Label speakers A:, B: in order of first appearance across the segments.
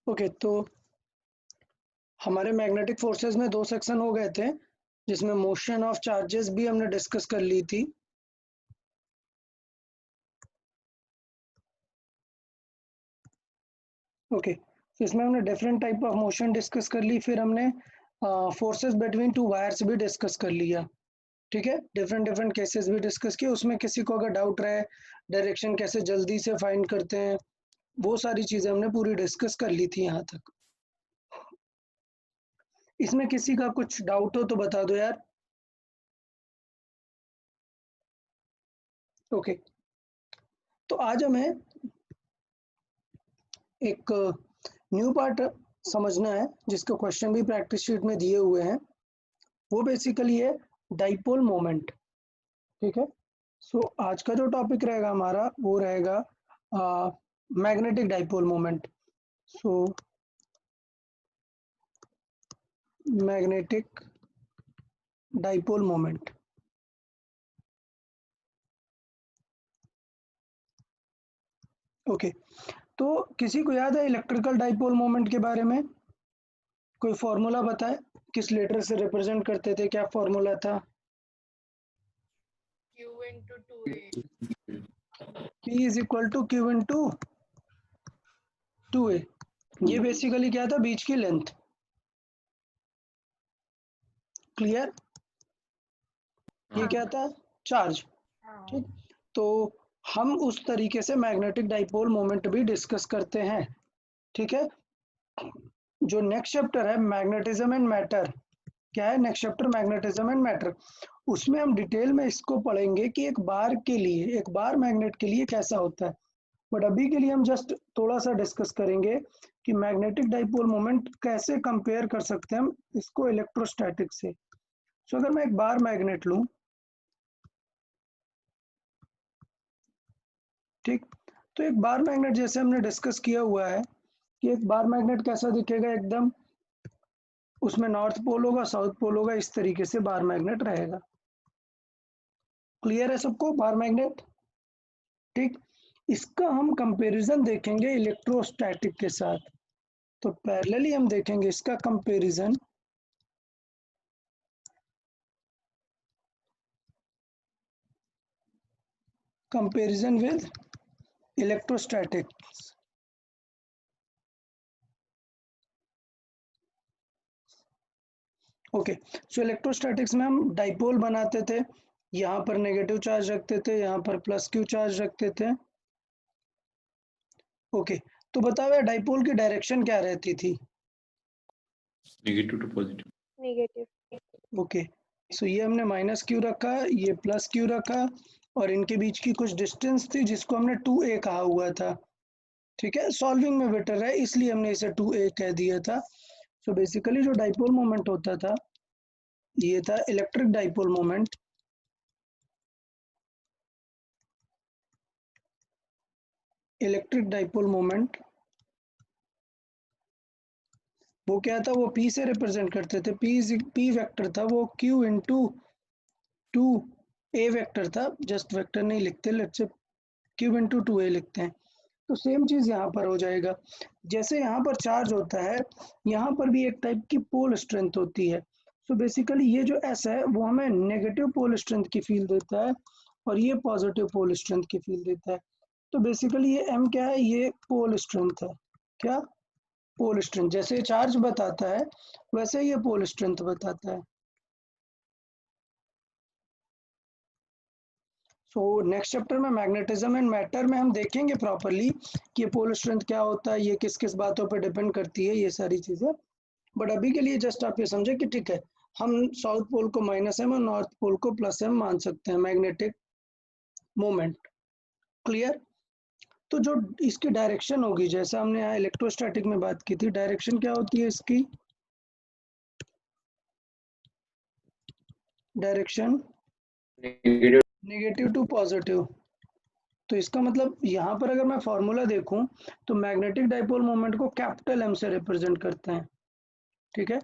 A: Okay, तो हमारे magnetic forces में 2 सेक्शन हो गए थे, जिसमें मोशन ऑफ चार्जेस भी हमने डिस्कस कर ली थी। ओके, तो इसमें हमने different type of motion discuss कर ली, फिर हमने फोर्सेस बिटवीन टू वायर्स भी डिस्कस कर लिया। ठीक है, डिफरेंट डिफरेंट केसेस भी डिस्कस किए। उसमें किसी को अगर डाउट रहे डायरेक्शन कैसे जल्दी से फाइंड करते हैं, वो सारी चीजें हमने पूरी डिस्कस कर ली थी यहाँ तक। इसमें किसी का कुछ डाउट हो तो बता दो यार। ओके, तो आज हमें एक न्यू पार्ट समझना है, जिसका क्वेश्चन भी प्रैक्टिस शीट में दिए हुए हैं। वो बेसिकली है डाइपोल मोमेंट। ठीक है, सो आज का जो टॉपिक रहेगा हमारा वो रहेगा magnetic dipole moment. So magnetic dipole moment. Okay, तो किसी को याद है इलेक्ट्रिकल डाइपोल मोमेंट के बारे में? कोई फॉर्मूला बताए, किस लेटर से रिप्रेजेंट करते थे, क्या फॉर्मूला था?
B: Q into 2A.
A: P is equal to Q into 2A। ये बेसिकली क्या था, बीच की लेंथ। क्लियर? ये क्या था, चार्ज। ठीक, तो हम उस तरीके से मैग्नेटिक डाइपोल मोमेंट भी डिस्कस करते हैं। ठीक है, जो नेक्स्ट चैप्टर है मैग्नेटिज्म एंड मैटर, क्या है next chapter, magnetism and matter, उसमें हम डिटेल में इसको पढ़ेंगे कि एक बार के लिए, एक बार मैग्नेट के लिए कैसा होता है। बट अभी के लिए हम जस्ट थोड़ा सा डिस्कस करेंगे कि मैग्नेटिक डाइपोल मोमेंट कैसे कंपेयर कर सकते हैं हम इसको इलेक्ट्रोस्टैटिक से। सो अगर मैं एक बार मैग्नेट लूं, ठीक, तो एक बार मैग्नेट जैसे हमने डिस्कस किया हुआ है कि एक बार मैग्नेट कैसा दिखेगा, एकदम उसमें नॉर्थ पोल होगा, साउथ पोल होगा, इस तरीके से बार मैग्नेट रहेगा। क्लियर है सबको बार मैग्नेट? ठीक, इसका हम कंपैरिजन देखेंगे इलेक्ट्रोस्टैटिक के साथ। तो पैरेलली हम देखेंगे इसका comparison with electrostatics. Okay, so electrostatics में हम डाइपोल बनाते थे, यहाँ पर नेगेटिव चार्ज रखते थे, यहाँ पर प्लस क्यू चार्ज रखते थे। ओके, तो बताओ यार डाइपोल की डायरेक्शन क्या रहती थी?
C: Negative to positive.
B: Negative.
A: Okay, so ये हमने माइनस क्यू रखा, ये प्लस क्यू रखा, और इनके बीच की कुछ डिस्टेंस थी जिसको हमने 2a कहा हुआ था। ठीक है, सॉल्विंग में बेटर है इसलिए हमने इसे 2a कह दिया था। सो बेसिकली जो डाइपोल मोमेंट होता था, ये था electric dipole moment. Electric dipole moment वो क्या था, वो P से रिप्रेजेंट करते थे। P वेक्टर था, वो Q इंटू 2a वेक्टर था। जस्ट वेक्टर नहीं लिखते, let's say Q into 2a लिखते हैं। तो सेम चीज यहाँ पर हो जाएगा। जैसे यहाँ पर चार्ज होता है, यहाँ पर भी एक टाइप की पोल स्ट्रेंथ होती है। सो बेसिकली ये जो S है वो हमें नेगेटिव पोल स्ट्रेंथ की फील देता है, और ये पॉजिटिव पोल स्ट्रेंथ की फील देता है। तो बेसिकली ये M क्या है, ये पोल स्ट्रेंथ है। क्या? Pole strength. जैसे चार्ज बताता है वैसे ये पोल स्ट्रेंथ बताता है। सो नेक्स्ट चैप्टर में मैग्नेटिज्म एंड मैटर में हम देखेंगे प्रॉपरली कि ये पोल स्ट्रेंथ क्या होता है, ये किस किस बातों पर डिपेंड करती है, ये सारी चीजें। बट अभी के लिए जस्ट आप ये समझे कि ठीक है, हम साउथ पोल को -m और नॉर्थ पोल को +m मान सकते हैं मैग्नेटिक मोमेंट। क्लियर? तो जो इसकी डायरेक्शन होगी, जैसे हमने यहाँ इलेक्ट्रोस्टैटिक में बात की थी, डायरेक्शन क्या होती है इसकी? Direction negative to positive. तो इसका मतलब यहाँ पर अगर मैं फॉर्मूला देखूं तो मैग्नेटिक डाइपोल मोमेंट को कैपिटल M से रिप्रेजेंट करते हैं। ठीक है,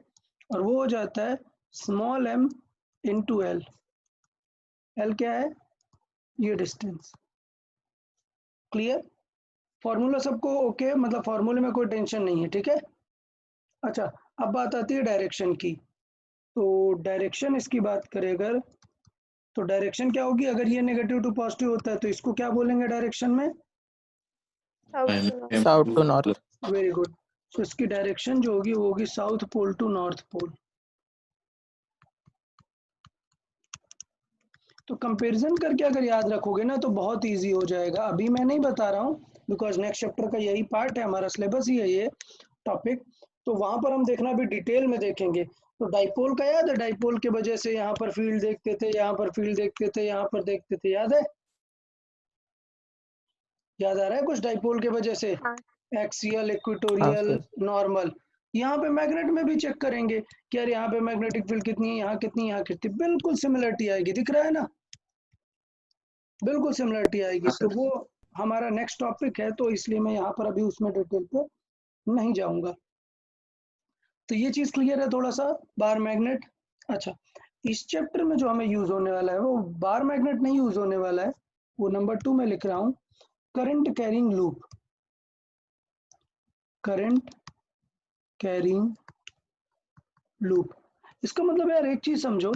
A: और वो हो जाता है small m into L. L क्या है? ये डिस्टेंस। क्लियर? फॉर्मूला सबको ओके, मतलब फॉर्मूले में कोई टेंशन नहीं है, ठीक है। अच्छा, अब बात आती है डायरेक्शन की। तो डायरेक्शन इसकी बात करें अगर, तो डायरेक्शन क्या होगी, अगर ये नेगेटिव टू पॉजिटिव होता है तो इसको क्या बोलेंगे डायरेक्शन में?
B: South to north.
D: South to north.
A: Very good. तो इसकी डायरेक्शन जो होगी वो होगी south pole to north pole. तो कंपैरिजन करके अगर याद रखोगे ना तो बहुत इजी हो जाएगा। अभी मैं नहीं बता रहा हूँ बिकॉज नेक्स्ट चैप्टर का यही पार्ट है, हमारा सिलेबस ही है ये टॉपिक। तो वहां पर हम देखना भी डिटेल में देखेंगे। तो डाइपोल का याद है, डाइपोल के वजह से यहाँ पर फील्ड देखते थे, यहाँ पर फील्ड देखते थे, यहाँ पर देखते थे, याद है? याद आ रहा है कुछ डाइपोल के वजह से?
B: हाँ।
A: Axial, equatorial,
D: sir.
A: नॉर्मल। यहाँ पे मैग्नेट में भी चेक करेंगे कि यार यहाँ पे मैग्नेटिक फील्ड कितनी है, यहाँ कितनी, यहाँ कितनी, बिल्कुल सिमिलरिटी आएगी, दिख रहा है ना? बिल्कुल सिमिलरिटी आएगी। तो वो हमारा नेक्स्ट टॉपिक है, तो इसलिए मैं यहाँ पर अभी उसमें डिटेल पे नहीं जाऊंगा। तो ये चीज क्लियर है थोड़ा सा, बार मैग्नेट। अच्छा, इस चैप्टर में जो हमें यूज होने वाला है वो बार मैग्नेट नहीं यूज होने वाला है, वो नंबर 2 में लिख रहा हूँ, current carrying loop. Current carrying loop, इसका मतलब यार एक चीज समझो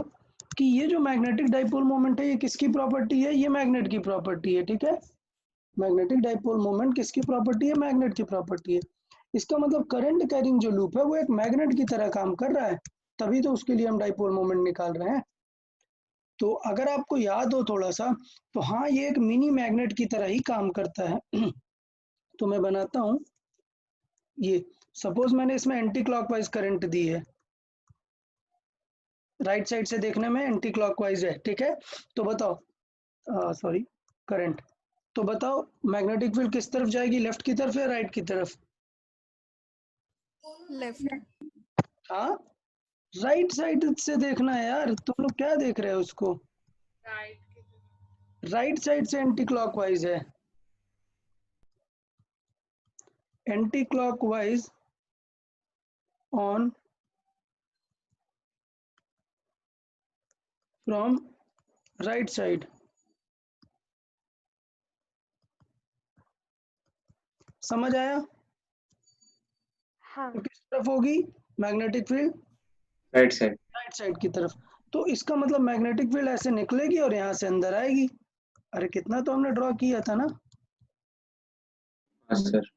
A: कि ये जो मैग्नेटिक डाइपोल मोमेंट है ये किसकी प्रॉपर्टी है? ये मैग्नेट की प्रॉपर्टी है, ठीक है। मैग्नेटिक डाइपोल मोमेंट किसकी प्रॉपर्टी है? मैग्नेट की प्रॉपर्टी है। इसका मतलब करंट कैरिंग जो लूप है वो एक मैग्नेट की तरह काम कर रहा है, तभी तो उसके लिए हम डाइपोल मोमेंट निकाल रहे हैं। तो अगर आपको याद हो थोड़ा सा, तो हाँ ये एक मिनी मैग्नेट की तरह ही काम करता है। तो मैं बनाता हूं, ये सपोज मैंने इसमें एंटी क्लॉकवाइज करंट दी है, राइट साइड से देखने में एंटी क्लॉकवाइज है, ठीक है। तो बताओ, सॉरी, करंट। तो बताओ मैग्नेटिक फील्ड किस तरफ जाएगी, लेफ्ट की तरफ या राइट की तरफ?
B: Left.
A: हाँ, राइट साइड से देखना है यार, तुम लोग क्या देख रहे हो उसको?
B: Right.
A: राइट साइड से एंटी क्लॉकवाइज है, anti clockwise on from right side. समझ आया?
B: हाँ.
A: तो किस तरफ होगी magnetic field?
C: Right side.
A: Right side की तरफ। तो इसका मतलब मैग्नेटिक फील्ड ऐसे निकलेगी और यहाँ से अंदर आएगी। अरे कितना तो हमने ड्रॉ किया था ना।
C: हाँ सर।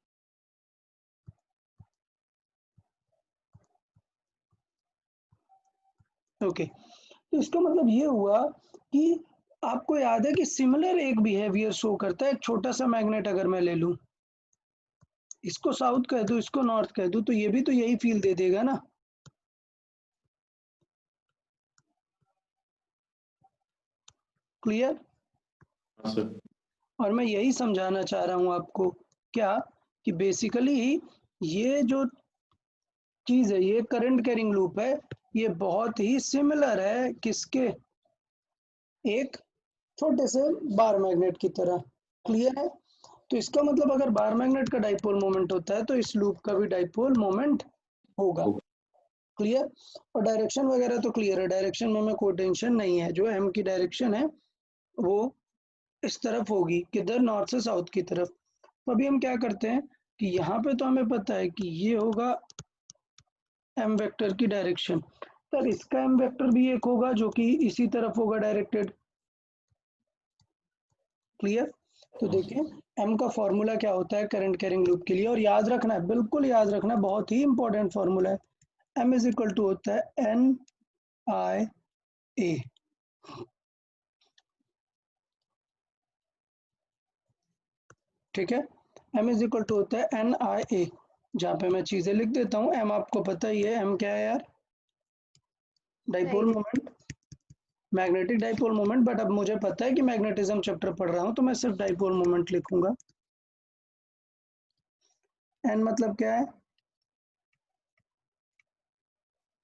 A: ओके, तो इसका मतलब ये हुआ कि आपको याद है कि सिमिलर एक बिहेवियर शो करता है। एक छोटा सा मैग्नेट अगर मैं ले लूं, इसको साउथ कह दूं, इसको नॉर्थ कह दूं, तो ये भी तो यही फील दे देगा ना। क्लियर?
C: हाँ सर।
A: और मैं यही समझाना चाह रहा हूं आपको, क्या कि बेसिकली ये जो चीज है, ये करंट कैरिंग लूप है, ये बहुत ही सिमिलर है किसके? एक छोटे से बार मैग्नेट की तरह। क्लियर है? तो इसका मतलब अगर बार मैग्नेट का डाइपोल मोमेंट होता है तो इस लूप का भी डाइपोल मोमेंट होगा। क्लियर? और डायरेक्शन वगैरह तो क्लियर है, डायरेक्शन में कोई टेंशन नहीं है। जो एम की डायरेक्शन है वो इस तरफ होगी, किधर? नॉर्थ से साउथ की तरफ। तो अभी हम क्या करते हैं कि यहाँ पे तो हमें पता है कि ये होगा एम वेक्टर की डायरेक्शन, पर इसका एम वेक्टर भी एक होगा जो कि इसी तरफ होगा डायरेक्टेड। क्लियर? तो देखें एम का फॉर्मूला क्या होता है करंट कैरिंग लूप के लिए, और याद रखना है, बिल्कुल याद रखना है, बहुत ही इंपॉर्टेंट फॉर्मूला है। एम इज इक्वल टू होता है एन आई ए। ठीक है, एम इज इक्वल टू होता है एन आई ए। जहाँ पे मैं चीजें लिख देता हूँ, एम आपको पता ही है, एम क्या है यार? Dipole moment, magnetic dipole moment. But अब मुझे पता है कि मैग्नेटिज्म चैप्टर पढ़ रहा हूँ तो मैं सिर्फ डाइपोल मोमेंट लिखूंगा। एन मतलब क्या है?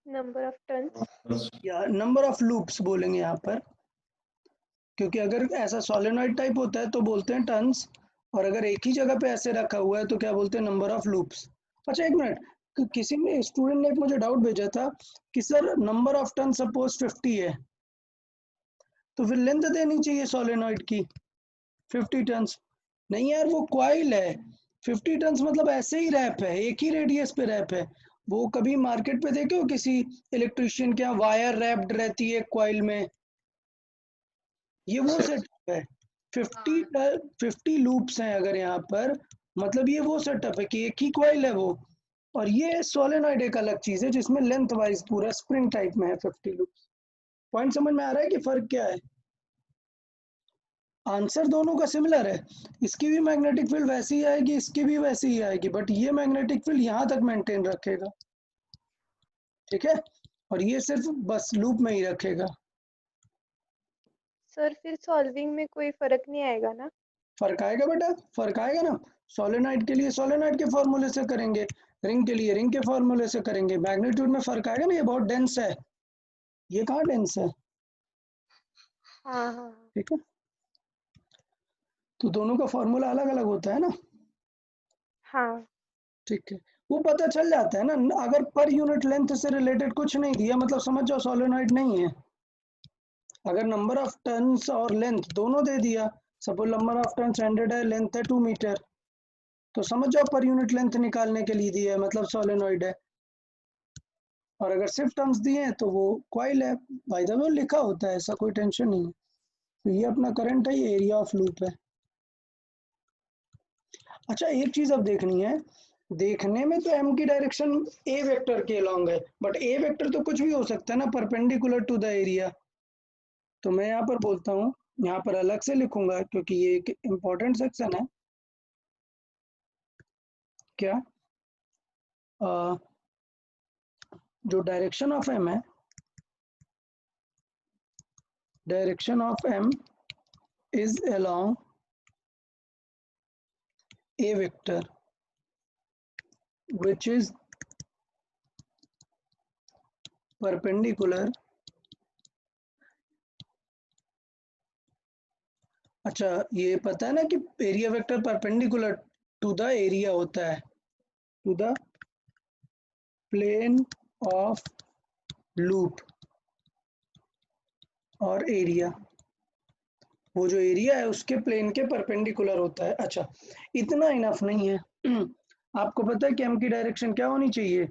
B: Number of turns.
A: या नंबर ऑफ लूप्स बोलेंगे यहाँ पर, क्योंकि अगर ऐसा सोलेनॉइड टाइप होता है तो बोलते हैं टर्न्स, और अगर एक ही जगह पे ऐसे रखा हुआ है तो क्या बोलते हैं? Number of loops. अच्छा एक मिनट, किसी ने स्टूडेंट ने मुझे डाउट भेजा था कि sir number of turn suppose 50 है, तो फिर लेंथ देनी चाहिए सोलेनॉइड की 50 टर्न्स। नहीं यार, वो कॉइल है, 50 टन मतलब ऐसे ही रैप है, एक ही रेडियस पे रैप है। वो कभी मार्केट पे देखे हो किसी इलेक्ट्रिशियन के यहाँ वायर रैप्ड रहती है कॉइल में, ये वो
C: सर
A: सेटअप है। 50 लूप्स हैं अगर यहाँ पर, मतलब ये वो सेटअप है कि एक ही कॉइल है वो। और ये सोलेनॉइड एक अलग चीज है जिसमें लेंथ वाइज पूरा स्प्रिंग टाइप में है 50 लूप्स। पॉइंट समझ में आ रहा है कि फर्क क्या है? आंसर दोनों का सिमिलर है। इसकी भी मैग्नेटिक फील्ड वैसी ही आएगी, इसकी भी वैसी ही आएगी, बट ये मैग्नेटिक फील्ड यहाँ तक मेंटेन रखेगा, ठीक है, और ये सिर्फ बस लूप में ही रखेगा।
B: सर फिर सॉल्विंग में कोई फर्क नहीं आएगा ना?
A: फर्क आएगा बेटा, फर्क आएगा ना। सोलेनाइड के लिए सोलेनाइड के फॉर्मूले से करेंगे, रिंग के लिए रिंग के फॉर्मूले से करेंगे, मैग्नीट्यूड में फर्क आएगा ना। ये बहुत डेंस है, ये कहाँ डेंस है,
B: हाँ हाँ हाँ।
A: ठीक है। तो दोनों का फॉर्मूला अलग अलग होता है ना,
B: हाँ
A: ठीक है। वो पता चल जाता है ना, अगर पर यूनिट लेंथ से रिलेटेड कुछ नहीं दिया मतलब समझ जाओ सोलेनॉइड नहीं है। अगर नंबर ऑफ टर्न्स और लेंथ दोनों दे दिया, सपोज नंबर ऑफ टर्न्स 100 है, लेंथ है 2 मीटर, तो समझ जाओ पर यूनिट लेंथ निकालने के लिए दिया है, मतलब सोलेनॉइड है। और अगर सिर्फ टर्म्स दिए हैं तो वो कॉइल है। बाय द वे लिखा होता है, ऐसा कोई टेंशन नहीं है। तो ये अपना करंट है, ये एरिया ऑफ लूप है। अच्छा एक चीज अब देखनी है, देखने में तो एम की डायरेक्शन ए वेक्टर के अलॉन्ग है, बट ए वेक्टर तो कुछ भी हो सकता है ना, परपेंडिकुलर टू द एरिया। तो मैं यहाँ पर बोलता हूँ, यहाँ पर अलग से लिखूंगा क्योंकि ये एक इम्पोर्टेंट सेक्शन है। क्या जो डायरेक्शन ऑफ एम है, direction of M is along A vector which is perpendicular। अच्छा ये पता है ना कि area vector perpendicular to the area होता है, to the plane of loop और एरिया, वो जो एरिया है उसके प्लेन के परपेंडिकुलर होता है। अच्छा इतना इनफ नहीं है आपको पता है कि एम की डायरेक्शन क्या होनी चाहिए,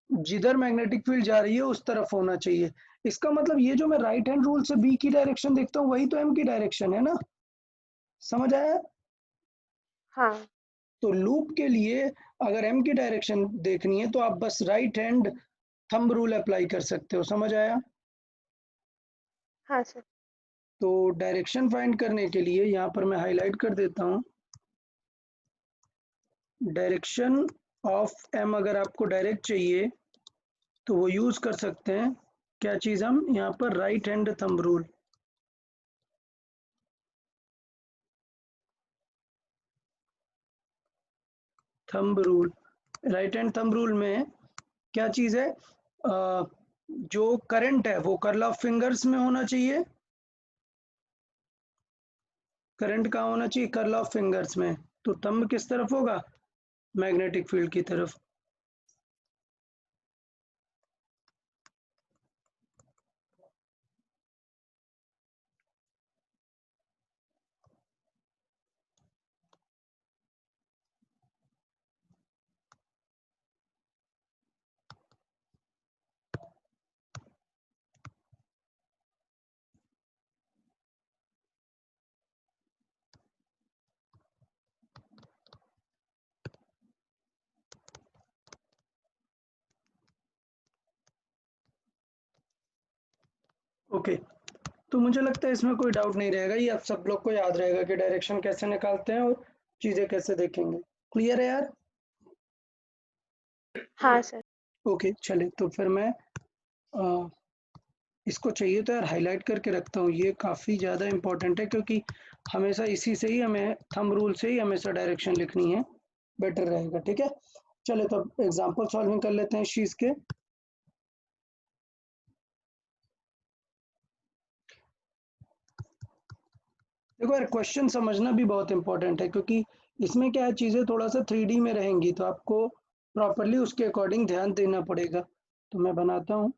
A: जिधर मैग्नेटिक फील्ड जा रही है उस तरफ होना चाहिए। इसका मतलब ये जो मैं राइट हैंड रूल से बी की डायरेक्शन देखता हूँ वही तो एम की डायरेक्शन है ना, समझ आया?
B: हाँ
A: तो लूप के लिए अगर एम की डायरेक्शन देखनी है तो आप बस right hand thumb rule apply कर सकते हो, समझ आया?
B: हाँ सर।
A: तो डायरेक्शन फाइंड करने के लिए यहाँ पर मैं हाईलाइट कर देता हूँ, डायरेक्शन ऑफ एम अगर आपको डायरेक्ट चाहिए तो वो यूज कर सकते हैं, क्या चीज, हम यहाँ पर right hand thumb rule. Thumb rule, right hand thumb rule में क्या चीज है, जो करंट है वो कर्ल ऑफ फिंगर्स में होना चाहिए, करंट कहाँ होना चाहिए, कर्ल ऑफ फिंगर्स में। तो थंब किस तरफ होगा, मैग्नेटिक फील्ड की तरफ। ओके तो मुझे लगता है इसमें कोई डाउट नहीं रहेगा, ये आप सब लोग को याद रहेगा कि डायरेक्शन कैसे निकालते हैं और चीजें कैसे देखेंगे। क्लियर है यार?
B: हाँ सर।
A: ओके चले तो फिर मैं अ, इसको चाहिए तो यार हाईलाइट करके रखता हूँ, ये काफ़ी ज़्यादा इम्पोर्टेंट है क्योंकि हमेशा इसी से ही हमें थंब रूल से ही हमेशा डायरेक्शन लिखनी है, बेटर रहेगा, ठीक है। चलो तो एग्जांपल सॉल्विंग कर लेते हैं इस चीज़ के। देखो यार क्वेश्चन समझना भी बहुत इंपॉर्टेंट है क्योंकि इसमें क्या है, चीज़ें थोड़ा सा 3D में रहेंगी तो आपको प्रॉपरली उसके अकॉर्डिंग ध्यान देना पड़ेगा। तो मैं बनाता हूँ,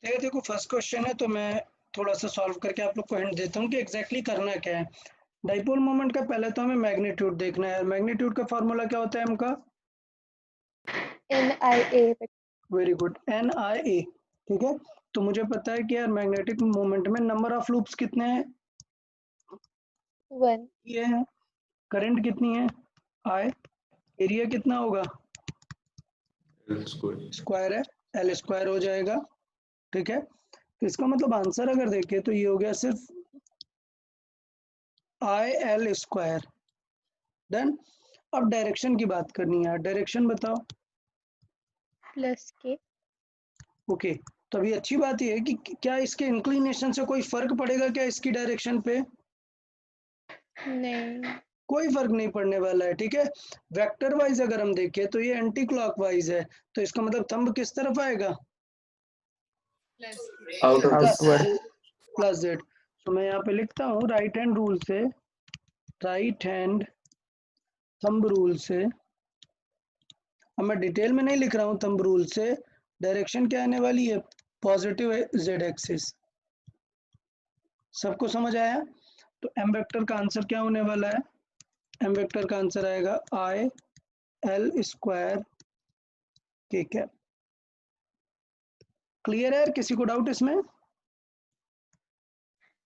A: देखो फर्स्ट क्वेश्चन है, तो मैं थोड़ा सा सॉल्व करके आप लोग को हिंट देता हूँ कि एग्जैक्टली करना क्या है। डाइपोल मोमेंट का पहले तो हमें मैग्नीट्यूड देखना है। मैग्नीट्यूड का फॉर्मूला क्या होता है एम का?
B: NIA
A: very good, NIA। ठीक है, तो मुझे पता है कि यार मैग्नेटिक मोमेंट में नंबर ऑफ लूप्स कितने हैं?
B: 1
A: ये है। करंट कितनी है? I। एरिया कितना होगा?
C: स्क्वायर।
A: स्क्वायर है, L स्क्वायर हो जाएगा। ठीक है, तो इसका मतलब आंसर अगर देखें तो ये हो गया सिर्फ IL स्क्वायर। डन। अब डायरेक्शन की बात करनी है, डायरेक्शन बताओ।
B: +K
A: ओके, तो अभी अच्छी बात यह है कि क्या इसके इंक्लिनेशन से कोई फर्क पड़ेगा क्या इसकी डायरेक्शन पे?
B: नहीं
A: कोई फर्क नहीं पड़ने वाला है। ठीक है, वेक्टर वाइज अगर हम देखें तो ये एंटी क्लॉकवाइज है, तो इसका मतलब थंब किस तरफ आएगा?
C: Out of
A: plus
D: outward.
A: Plus Z. तो मैं यहाँ पे लिखता हूँ राइट हैंड रूल से, राइट हैंड थंब रूल से। अब मैं डिटेल में नहीं लिख रहा हूँ, थंब रूल से डायरेक्शन क्या आने वाली है? Positive Z axis. सबको समझ आया? तो एम वेक्टर का आंसर क्या होने वाला है? एम वेक्टर का आंसर आएगा IL स्क्वायर के कैप। क्लियर है? किसी को डाउट इसमें?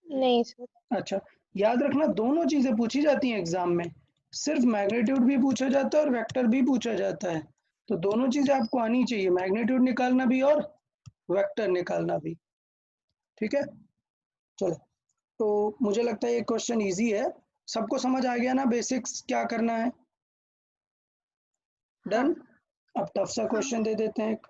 B: नहीं सर।
A: अच्छा, याद रखना दोनों चीजें पूछी जाती हैं एग्जाम में। सिर्फ मैग्नीट्यूड भी पूछा जाता है और वेक्टर भी पूछा जाता है, तो दोनों चीजें आपको आनी चाहिए, मैग्नीट्यूड निकालना भी और वेक्टर निकालना भी। ठीक है, चलो। तो मुझे लगता है ये क्वेश्चन इजी है। सबको समझ आ गया ना बेसिक्स क्या करना है? डन। अब टफ सा क्वेश्चन दे देते हैं एक।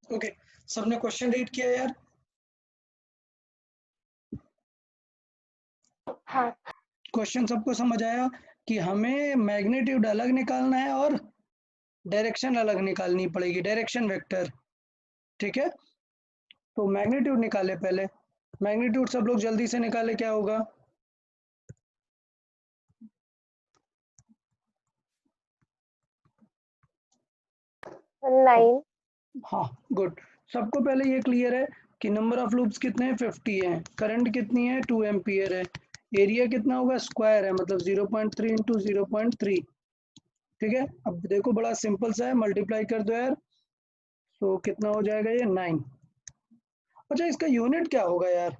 A: ओके, सबने क्वेश्चन रीड किया यार?
B: हाँ
A: क्वेश्चन सबको समझ आया? कि हमें मैग्नीट्यूड अलग निकालना है और डायरेक्शन अलग निकालनी पड़ेगी, डायरेक्शन वेक्टर। ठीक है, तो मैग्नीट्यूड निकाले पहले। मैग्नीट्यूड सब लोग जल्दी से निकाले, क्या होगा?
B: नाइन।
A: हाँ, गुड। सबको पहले ये क्लियर है कि नंबर ऑफ लूप्स कितने हैं? 50 हैं। करंट कितनी है? 2 एम्पियर है। एरिया कितना होगा? स्क्वायर है, मतलब 0.3 इंटू 0.3। ठीक है, अब देखो बड़ा सिंपल सा है, मल्टीप्लाई कर दो यार। तो कितना हो जाएगा ये? 9। अच्छा, इसका यूनिट क्या होगा यार?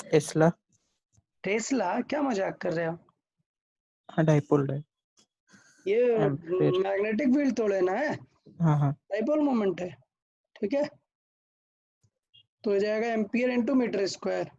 D: टेस्ला।
A: टेस्ला? क्या मजाक कर रहे हो?
D: हाँ, डाइपोल है।
A: ये
D: एम्पीयर।
A: मैग्नेटिक फील्ड तो लेना है,
D: हाँ हाँ।
A: डाइपोल मोमेंट है। ठीक है, तो हो जाएगा ampere into metre square.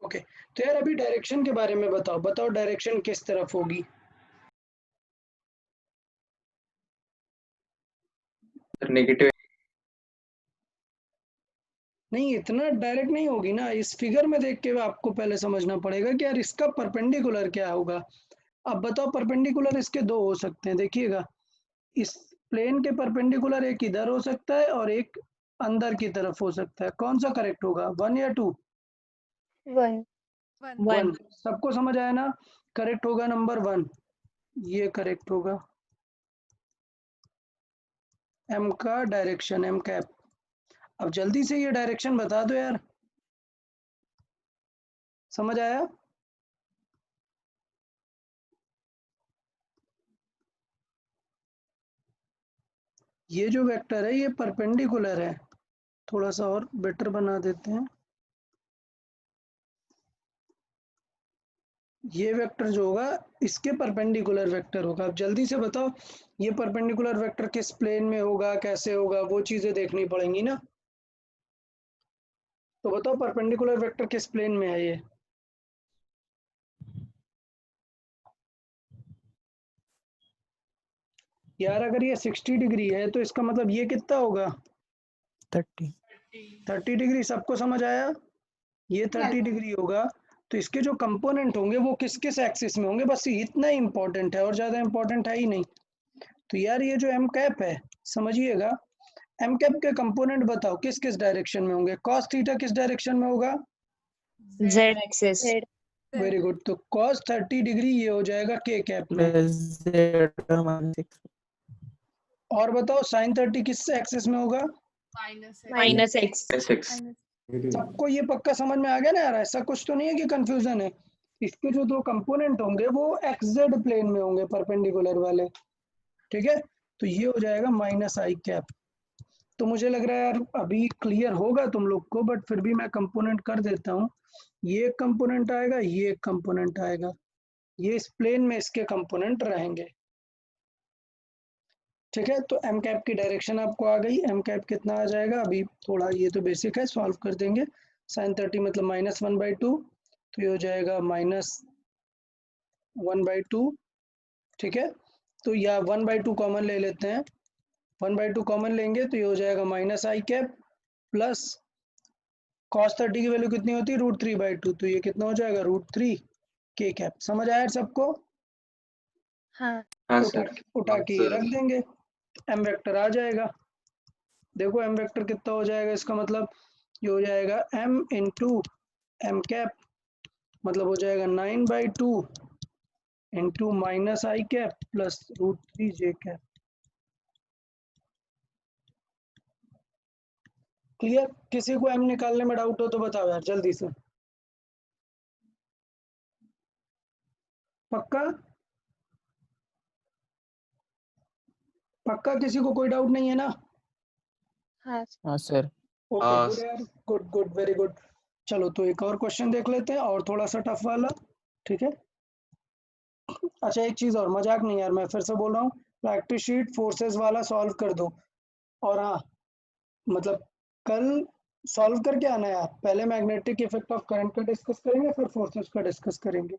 A: Okay, तो यार अभी डायरेक्शन के बारे में बताओ डायरेक्शन किस तरफ होगी?
C: नेगेटिव।
A: नहीं, इतना डायरेक्ट नहीं होगी ना। इस फिगर में देख के आपको पहले समझना पड़ेगा कि यार इसका परपेंडिकुलर क्या होगा। अब बताओ, परपेंडिकुलर इसके दो हो सकते हैं, देखिएगा। इस प्लेन के परपेंडिकुलर एक इधर हो सकता है और एक अंदर की तरफ हो सकता है। कौन सा करेक्ट होगा, 1 या 2?
B: 1।
A: 1। सबको समझ आया ना? करेक्ट होगा नंबर 1, ये करेक्ट होगा। एम का डायरेक्शन, एम कैप। अब जल्दी से ये डायरेक्शन बता दो यार, समझ आया? ये जो वेक्टर है ये परपेंडिकुलर है। थोड़ा सा और बेटर बना देते हैं। ये वेक्टर जो होगा इसके परपेंडिकुलर वेक्टर होगा। अब जल्दी से बताओ, ये परपेंडिकुलर वेक्टर किस प्लेन में होगा, कैसे होगा, वो चीजें देखनी पड़ेंगी ना। तो बताओ परपेंडिकुलर वेक्टर किस प्लेन में है ये? यार अगर ये 60 डिग्री है तो इसका मतलब ये कितना होगा?
D: 30।
A: 30 डिग्री। सबको समझ आया? ये 30 डिग्री होगा। तो इसके जो कंपोनेंट होंगे वो किस किस एक्सिस में होंगे, बस इतना ही इंपॉर्टेंट है, और ज्यादा इंपॉर्टेंट है ही नहीं। तो यार ये जो एम कैप है, समझिएगा, एम कैप के कंपोनेंट बताओ किस किस डायरेक्शन में होंगे। कॉस थीटा किस डायरेक्शन में होगा?
E: Z axis.
B: Z।
A: Very good. तो कॉस 30 डिग्री ये हो जाएगा के कैप में।
D: Z और -6।
A: और बताओ साइन 30 किस एक्सिस में होगा?
E: Minus X.
C: S6।
A: सबको ये पक्का समझ में आ गया ना यार? ऐसा कुछ तो नहीं है कि कंफ्यूजन है। इसके जो दो कंपोनेंट होंगे वो एक्स जेड प्लेन में होंगे, परपेंडिकुलर वाले। ठीक है, तो ये हो जाएगा माइनस आई कैप। तो मुझे लग रहा है यार अभी क्लियर होगा तुम लोग को, बट फिर भी मैं कंपोनेंट कर देता हूँ। ये एक कंपोनेंट आएगा, ये एक कंपोनेंट आएगा, ये इस प्लेन में इसके कंपोनेंट रहेंगे। ठीक है, तो एम कैप की डायरेक्शन आपको आ गई। एम कैप कितना आ जाएगा? अभी थोड़ा ये तो बेसिक है, सॉल्व कर देंगे। साइन 30 मतलब -1/2, तो ये हो जाएगा -1/2। ठीक है, तो या 1/2 कॉमन ले लेते हैं। 1/2 कॉमन लेंगे तो ये हो जाएगा माइनस आई कैप प्लस cos 30 की वैल्यू कितनी होती है? √3/2, तो ये कितना हो जाएगा? √3 के कैप। समझ आया सबको?
B: हाँ।
C: हाँ
A: उठा
C: सर।
A: उठा के ये रख देंगे, एम वेक्टर आ जाएगा। देखो एम वेक्टर कितना हो जाएगा, इसका मतलब ये हो जाएगा m इंटू एम कैप, मतलब हो जाएगा 9/2 इंटू माइनस आई कैप प्लस √3 जे कैप। क्लियर? किसी को m निकालने में डाउट हो तो बताओ यार जल्दी से। पक्का? पक्का किसी को कोई डाउट नहीं है ना?
B: हाँ
D: हाँ सर।
A: ओके
C: हाँ
A: गुड यार, गुड गुड वेरी गुड। चलो तो एक और क्वेश्चन देख लेते हैं, और थोड़ा सा टफ वाला। ठीक है। अच्छा एक चीज और, मजाक नहीं यार, मैं फिर से बोल रहा हूँ, प्रैक्टिस शीट फोर्सेस वाला सॉल्व कर दो। और हाँ, मतलब कल सॉल्व करके आना यार, पहले मैग्नेटिक इफेक्ट ऑफ करंट का डिस्कस करेंगे, फिर फोर्सेस का डिस्कस करेंगे।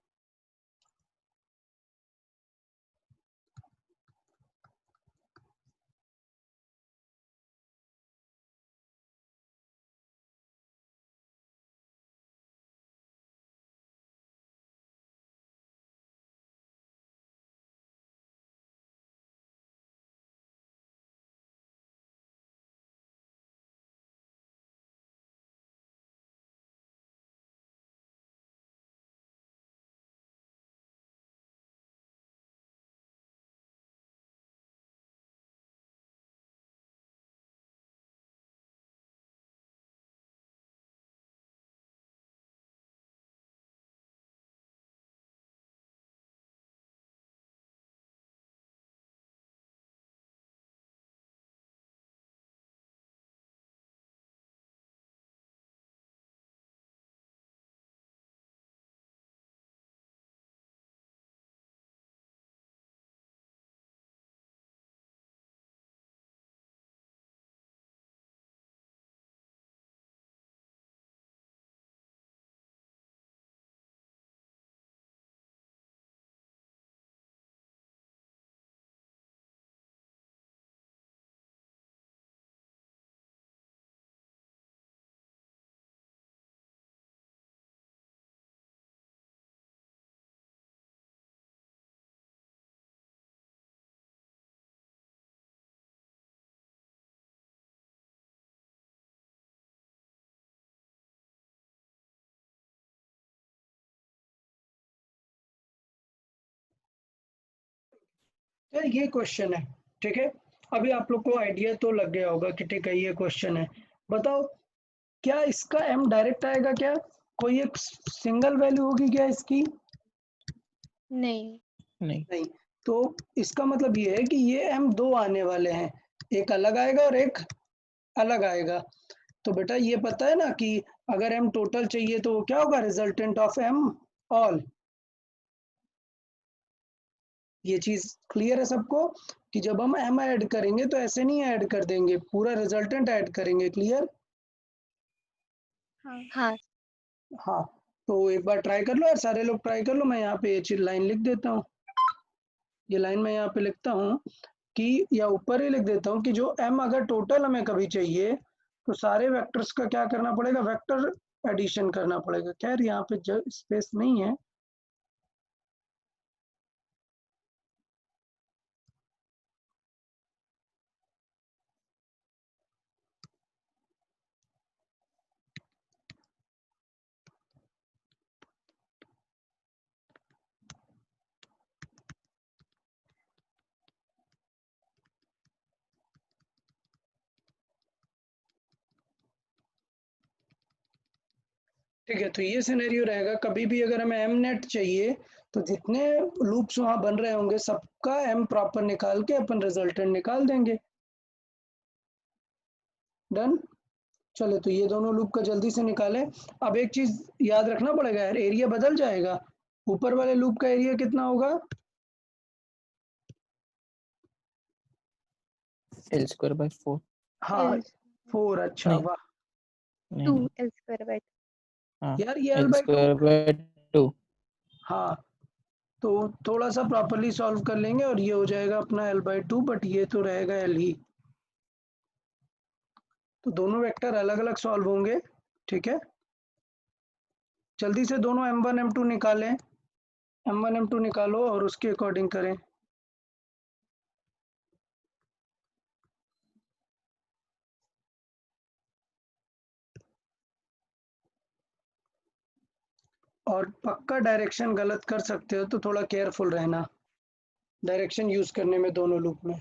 A: यार ये क्वेश्चन है, ठीक है। अभी आप लोग को आइडिया तो लग गया होगा कि ठीक है ये क्वेश्चन है। बताओ क्या इसका एम डायरेक्ट आएगा क्या? कोई एक सिंगल वैल्यू होगी क्या इसकी?
B: नहीं।
D: नहीं।
A: नहीं। तो इसका मतलब ये है कि ये एम दो आने वाले हैं, एक अलग आएगा और एक अलग आएगा। तो बेटा ये पता है ना कि अगर एम टोटल चाहिए तो वो क्या होगा, रिजल्टेंट ऑफ एम ऑल। ये चीज क्लियर है सबको कि जब हम एम ऐड करेंगे तो ऐसे नहीं ऐड कर देंगे, पूरा रिजल्टेंट ऐड करेंगे। क्लियर?
B: हाँ।
A: हाँ। तो एक बार ट्राई कर लो यार, सारे लोग ट्राई कर लो। मैं यहाँ पे ये चीज लाइन लिख देता हूँ, ये लाइन मैं यहाँ पे लिखता हूँ कि, या ऊपर ही लिख देता हूँ कि जो एम अगर टोटल हमें कभी चाहिए तो सारे वेक्टर्स का क्या करना पड़ेगा, वेक्टर एडिशन करना पड़ेगा। खैर यहाँ पे स्पेस नहीं है। ठीक है, तो ये सिनेरियो रहेगा, कभी भी अगर हमें एम नेट चाहिए तो जितने लूप्स वहां बन रहे होंगे सबका एम प्रॉपर निकाल के अपन रिजल्टेंट निकाल देंगे। डन। चलो तो ये दोनों लूप का जल्दी से निकालें। अब एक चीज याद रखना पड़ेगा यार, एरिया बदल जाएगा। ऊपर वाले लूप का एरिया कितना होगा?
D: L square by 4।
A: हाँ,
B: एल
A: 4। अच्छा
D: नहीं
A: वाह।
D: नहीं
B: 2
D: नहीं।
B: एल स्क्वायर बाय
D: हाँ
A: यार ये L
D: L
A: by two.
D: Square by 2।
A: हाँ, तो थोड़ा सा प्रॉपरली सॉल्व कर लेंगे और ये हो जाएगा अपना एल बाई टू, बट ये तो रहेगा एल ही। तो दोनों वेक्टर अलग अलग सॉल्व होंगे। ठीक है, जल्दी से दोनों m1 m2 निकालें। m1 m2 निकालो और उसके अकॉर्डिंग करें। और पक्का डायरेक्शन गलत कर सकते हो तो थोड़ा केयरफुल रहना डायरेक्शन यूज करने में दोनों लूप में।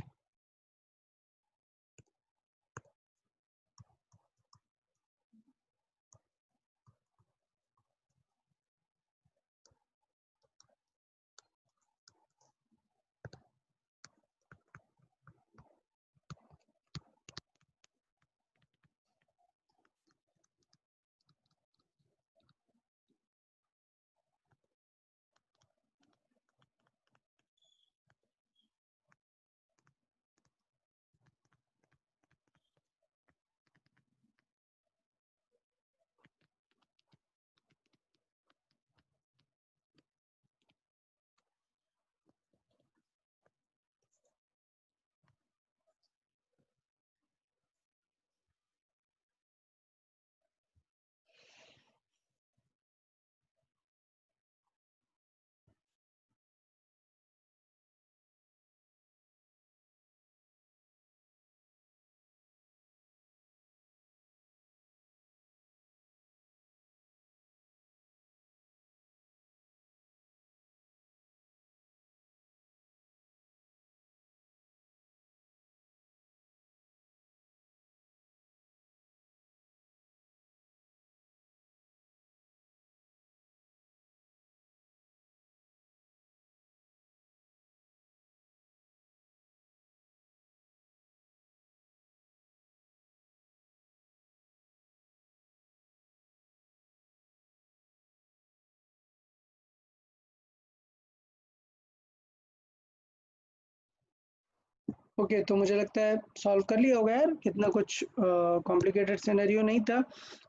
A: ओके, तो मुझे लगता है सॉल्व कर लिया होगा यार, कितना कुछ कॉम्प्लिकेटेड सिनेरियो नहीं था।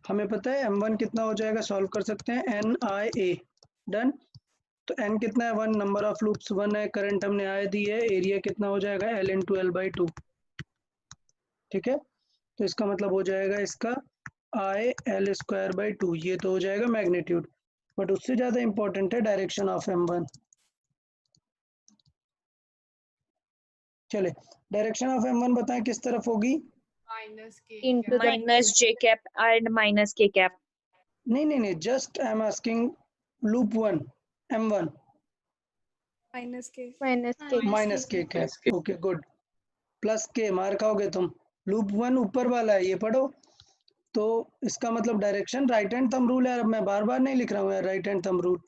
A: हमें पता है m1 कितना हो जाएगा, सॉल्व कर सकते हैं, NIA डन। तो n कितना है 1, नंबर ऑफ लूप्स 1 है, करंट हमने I दी है, एरिया कितना हो जाएगा L इंटू L/2। ठीक है, तो इसका मतलब हो जाएगा इसका I L²/2, ये तो हो जाएगा मैग्नीट्यूड। बट उससे ज़्यादा इंपॉर्टेंट है डायरेक्शन ऑफ m1। चले, डायरेक्शन ऑफ m1 बताएं किस तरफ होगी।
E: Minus K
B: Into
E: cap.
B: the
E: Minus J cap and minus K cap.
A: नहीं, just I am asking loop 1 m1
B: minus K
A: minus के कैप। ओके गुड, प्लस के मार खाओगे तुम। लूप 1 ऊपर वाला है, ये पढ़ो। तो इसका मतलब direction right hand thumb rule है। अब मैं बार बार नहीं लिख रहा हूँ यार राइट हैंड थंब रूल।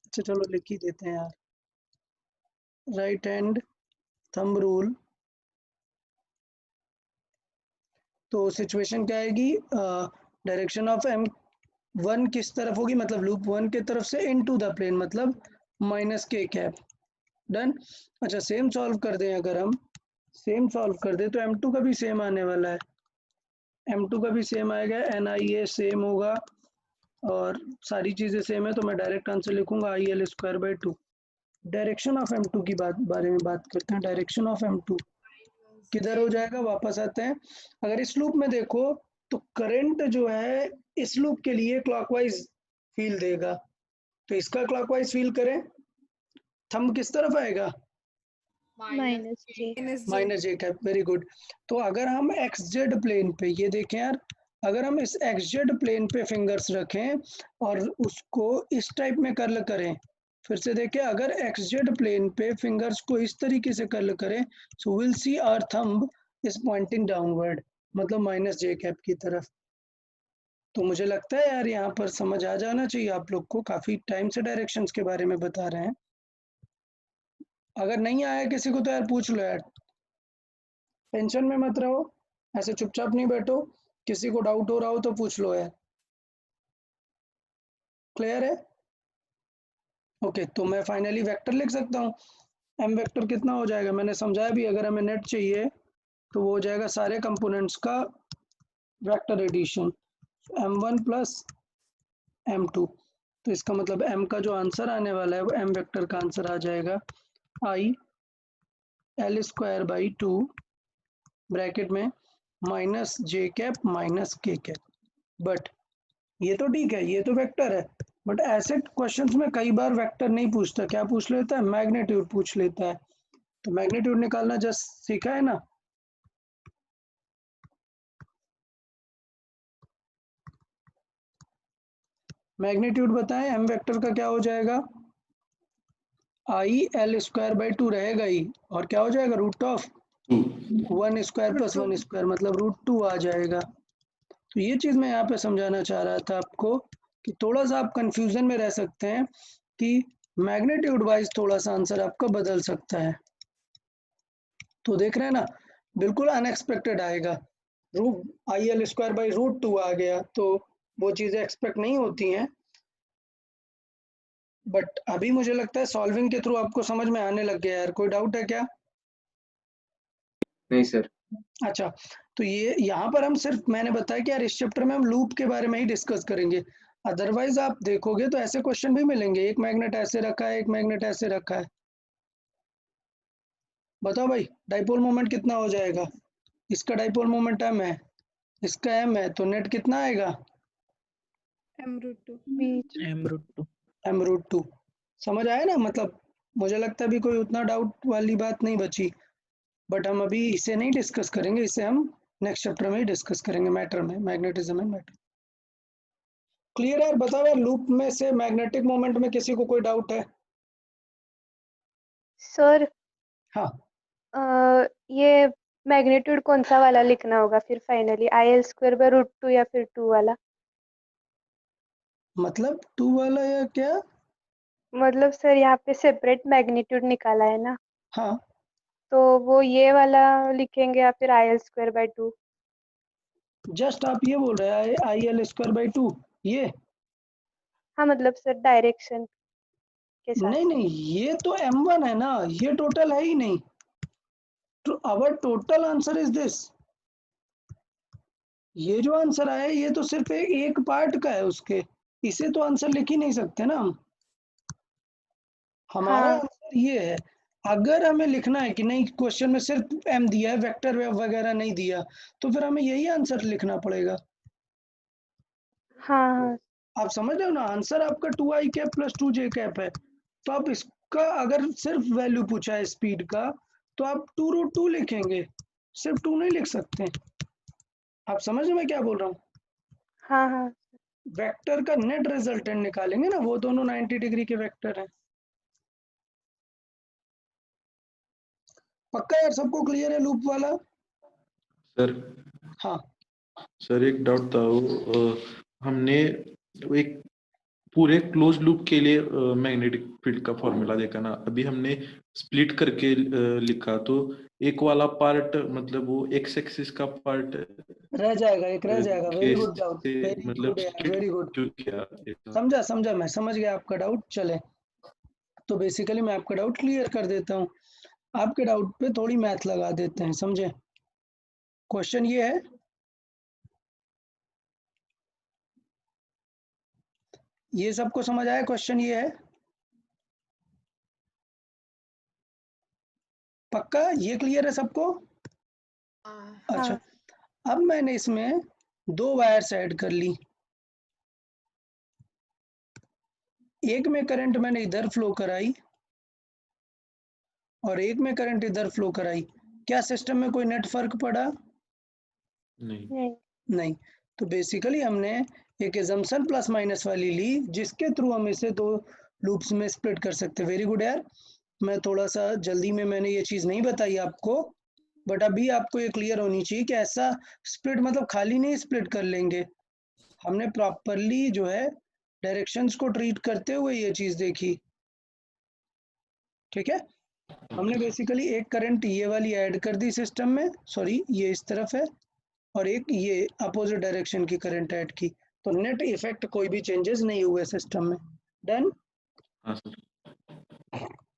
A: अच्छा चलो लिख ही देते हैं यार, राइट हैंड थंब रूल। तो सिचुएशन क्या आएगी, डायरेक्शन ऑफ m1 किस तरफ होगी, मतलब लूप 1 की तरफ से इनटू द प्लेन, मतलब माइनस के कैप। डन। अच्छा सेम सॉल्व कर दें, अगर हम सेम सॉल्व कर दें तो m2 का भी सेम आने वाला है, m2 का भी सेम आएगा, NIA सेम होगा और सारी चीज़ें सेम है, तो मैं डायरेक्ट आंसर लिखूंगा IL²/2। डायरेक्शन ऑफ m2 की बारे में बात करते हैं। डायरेक्शन ऑफ m2 किधर हो जाएगा, वापस आते हैं। अगर इस लूप में देखो तो करंट जो है इस लूप के लिए क्लॉकवाइज फील देगा, तो इसका क्लॉकवाइज फील करें, थंब किस तरफ आएगा,
B: minus J.
A: Minus J cap. Very good. तो अगर हम एक्स जेड प्लेन पे, ये देखें यार, अगर हम इस एक्स जेड प्लेन पे फिंगर्स रखें और उसको इस टाइप में कर्ल करें, फिर से देखें, अगर एक्स जेड प्लेन पे फिंगर्स को इस तरीके से कर्ल करें, so will see our thumb is pointing downward, मतलब माइनस जे कैप की तरफ। तो मुझे लगता है यार यहाँ पर समझ आ जाना चाहिए आप लोग को, काफी टाइम से डायरेक्शंस के बारे में बता रहे हैं। अगर नहीं आया किसी को तो यार पूछ लो यार, टेंशन में मत रहो, ऐसे चुपचाप नहीं बैठो, किसी को डाउट हो रहा हो तो पूछ लो यार। क्लियर है? ओके, तो मैं फाइनली वेक्टर लिख सकता हूँ। एम वेक्टर कितना हो जाएगा, मैंने समझाया भी, अगर हमें नेट चाहिए तो वो हो जाएगा सारे कंपोनेंट्स का vector addition, m1 plus m2। तो इसका मतलब m का जो आंसर आने वाला है वो m वेक्टर का आंसर आ जाएगा IL²/2 ब्रैकेट में माइनस जे कैप माइनस के कैप। बट ये तो ठीक है, ये तो वेक्टर है, बट ऐसे क्वेश्चंस में कई बार वेक्टर नहीं पूछता, क्या पूछ लेता है, मैग्नीट्यूड पूछ लेता है। तो मैग्नीट्यूड निकालना जस्ट सीखा है ना। मैग्नीट्यूड बताएं, एम वेक्टर का क्या हो जाएगा, IL²/2 रहेगा ही, और क्या हो जाएगा, रूट ऑफ 1² प्लस 1², मतलब √2 आ जाएगा। तो ये चीज़ मैं यहाँ पे समझाना चाह रहा था आपको कि थोड़ा सा आप कंफ्यूजन में रह सकते हैं कि मैग्नीट्यूड वाइज थोड़ा सा आंसर आपका बदल सकता है। तो देख रहे हैं ना, बिल्कुल अनएक्सपेक्टेड आएगा, IL²/√2 आ गया, तो वो चीज़ें एक्सपेक्ट नहीं होती हैं। बट अभी मुझे लगता है सॉल्विंग के थ्रू आपको समझ में आने लग गया यार, कोई डाउट है क्या?
C: नहीं सर।
A: अच्छा, तो ये यहाँ पर हम सिर्फ, मैंने बताया कि यार इस चैप्टर में हम लूप के बारे में ही डिस्कस करेंगे, अदरवाइज आप देखोगे तो ऐसे क्वेश्चन भी मिलेंगे, एक मैग्नेट ऐसे रखा है, एक मैग्नेट ऐसे रखा है, बताओ भाई डाइपोल मोमेंट कितना हो जाएगा, इसका डाइपोल मोमेंट m है, इसका m है, तो नेट कितना आएगा,
B: बीच
D: m√2।
A: m√2। समझ आया ना, मतलब मुझे लगता है अभी कोई उतना डाउट वाली बात नहीं बची। बट हम अभी इसे नहीं डिस्कस करेंगे, इसे हम नेक्स्ट चैप्टर में ही डिस्कस करेंगे, मैटर में, मैग्नेटिज्म एंड मैटर। क्लियर यार? बताओ यार, लूप में से मैग्नेटिक मोमेंट में किसी को कोई डाउट है?
B: सर
A: हाँ,
B: ये मैग्नीट्यूड कौन सा वाला लिखना होगा फिर फाइनली, IL²/√2 या फिर 2 वाला?
A: मतलब 2 वाला या क्या?
B: मतलब सर यहाँ पे सेपरेट मैग्नीट्यूड निकाला है ना,
A: हाँ,
B: तो वो ये वाला लिखेंगे या फिर IL²/2?
A: जस्ट आप ये बोल रहे हैं IL²/2 ये?
B: हाँ मतलब सर डायरेक्शन के साथ।
A: नहीं, ये तो m1 है ना, ये टोटल है ही नहीं, our total answer is this. ये जो आंसर आया ये तो सिर्फ एक पार्ट का है उसके, इसे तो आंसर लिख ही नहीं सकते ना हम। हमारा
B: हाँ
A: आंसर ये है। अगर हमें लिखना है कि नहीं क्वेश्चन में सिर्फ एम दिया है, वेक्टर वगैरह नहीं दिया, तो फिर हमें यही आंसर लिखना पड़ेगा।
B: हाँ हाँ
A: आप समझ रहे हो ना, आंसर आपका 2i cap plus 2j cap है। तो आप इसका अगर सिर्फ वैल्यू पूछा है स्पीड का, तो आप 2√2 लिखेंगे, सिर्फ 2 नहीं लिख सकते। आप समझ रहे मैं क्या बोल रहा हूँ?
B: हाँ हाँ
A: वेक्टर का नेट रिजल्टेंट निकालेंगे ना, वो दोनों 90 डिग्री के वेक्टर हैं। पक्का यार, सबको क्लियर है लूप वाला?
F: सर
A: हाँ
F: सर एक डाउट था वो हमने एक पूरे क्लोज लूप के लिए मैग्नेटिक फील्ड का फॉर्मूला देखा ना, अभी हमने स्प्लिट करके लिखा, तो एक वाला पार्ट मतलब वो एक्स एक्सिस का पार्ट
A: रह जाएगा, एक रह जाएगा। वेरी गुड डाउट,
F: कैसे
A: वेरी
F: मतलब
A: गुड यार, वेरी गुड।
F: क्यों किया
A: समझा, मैं समझ गया आपका डाउट। चले तो बेसिकली मैं आपका डाउट क्लियर कर देता हूँ। आपके डाउट पे थोड़ी मैथ लगा देते हैं, समझे? क्वेश्चन ये है, ये सबको समझ आया? क्वेश्चन ये है, पक्का ये क्लियर है सबको? अच्छा,
B: हाँ
A: अब मैंने इसमें 2 वायर्स ऐड कर ली। एक में करंट मैंने इधर फ्लो कराई और एक में करंट इधर फ्लो कराई। क्या सिस्टम में कोई नेट फर्क पड़ा?
F: नहीं
B: नहीं
A: नहीं। तो बेसिकली हमने एक एजम्पशन प्लस माइनस वाली ली, जिसके थ्रू हम इसे 2 लूप्स में स्प्लिट कर सकते। वेरी गुड यार। मैं थोड़ा सा जल्दी में मैंने ये चीज़ नहीं बताई आपको, बट अभी आपको ये क्लियर होनी चाहिए कि ऐसा स्प्लिट मतलब खाली नहीं स्प्लिट कर लेंगे। हमने प्रॉपरली जो है डायरेक्शंस को ट्रीट करते हुए ये चीज़ देखी। ठीक है, हमने बेसिकली एक करंट ये वाली ऐड कर दी सिस्टम में, सॉरी ये इस तरफ है, और एक ये अपोजिट डायरेक्शन की करंट ऐड की, तो नेट इफेक्ट कोई भी चेंजेस नहीं हुए सिस्टम में। डन।
F: हाँ सर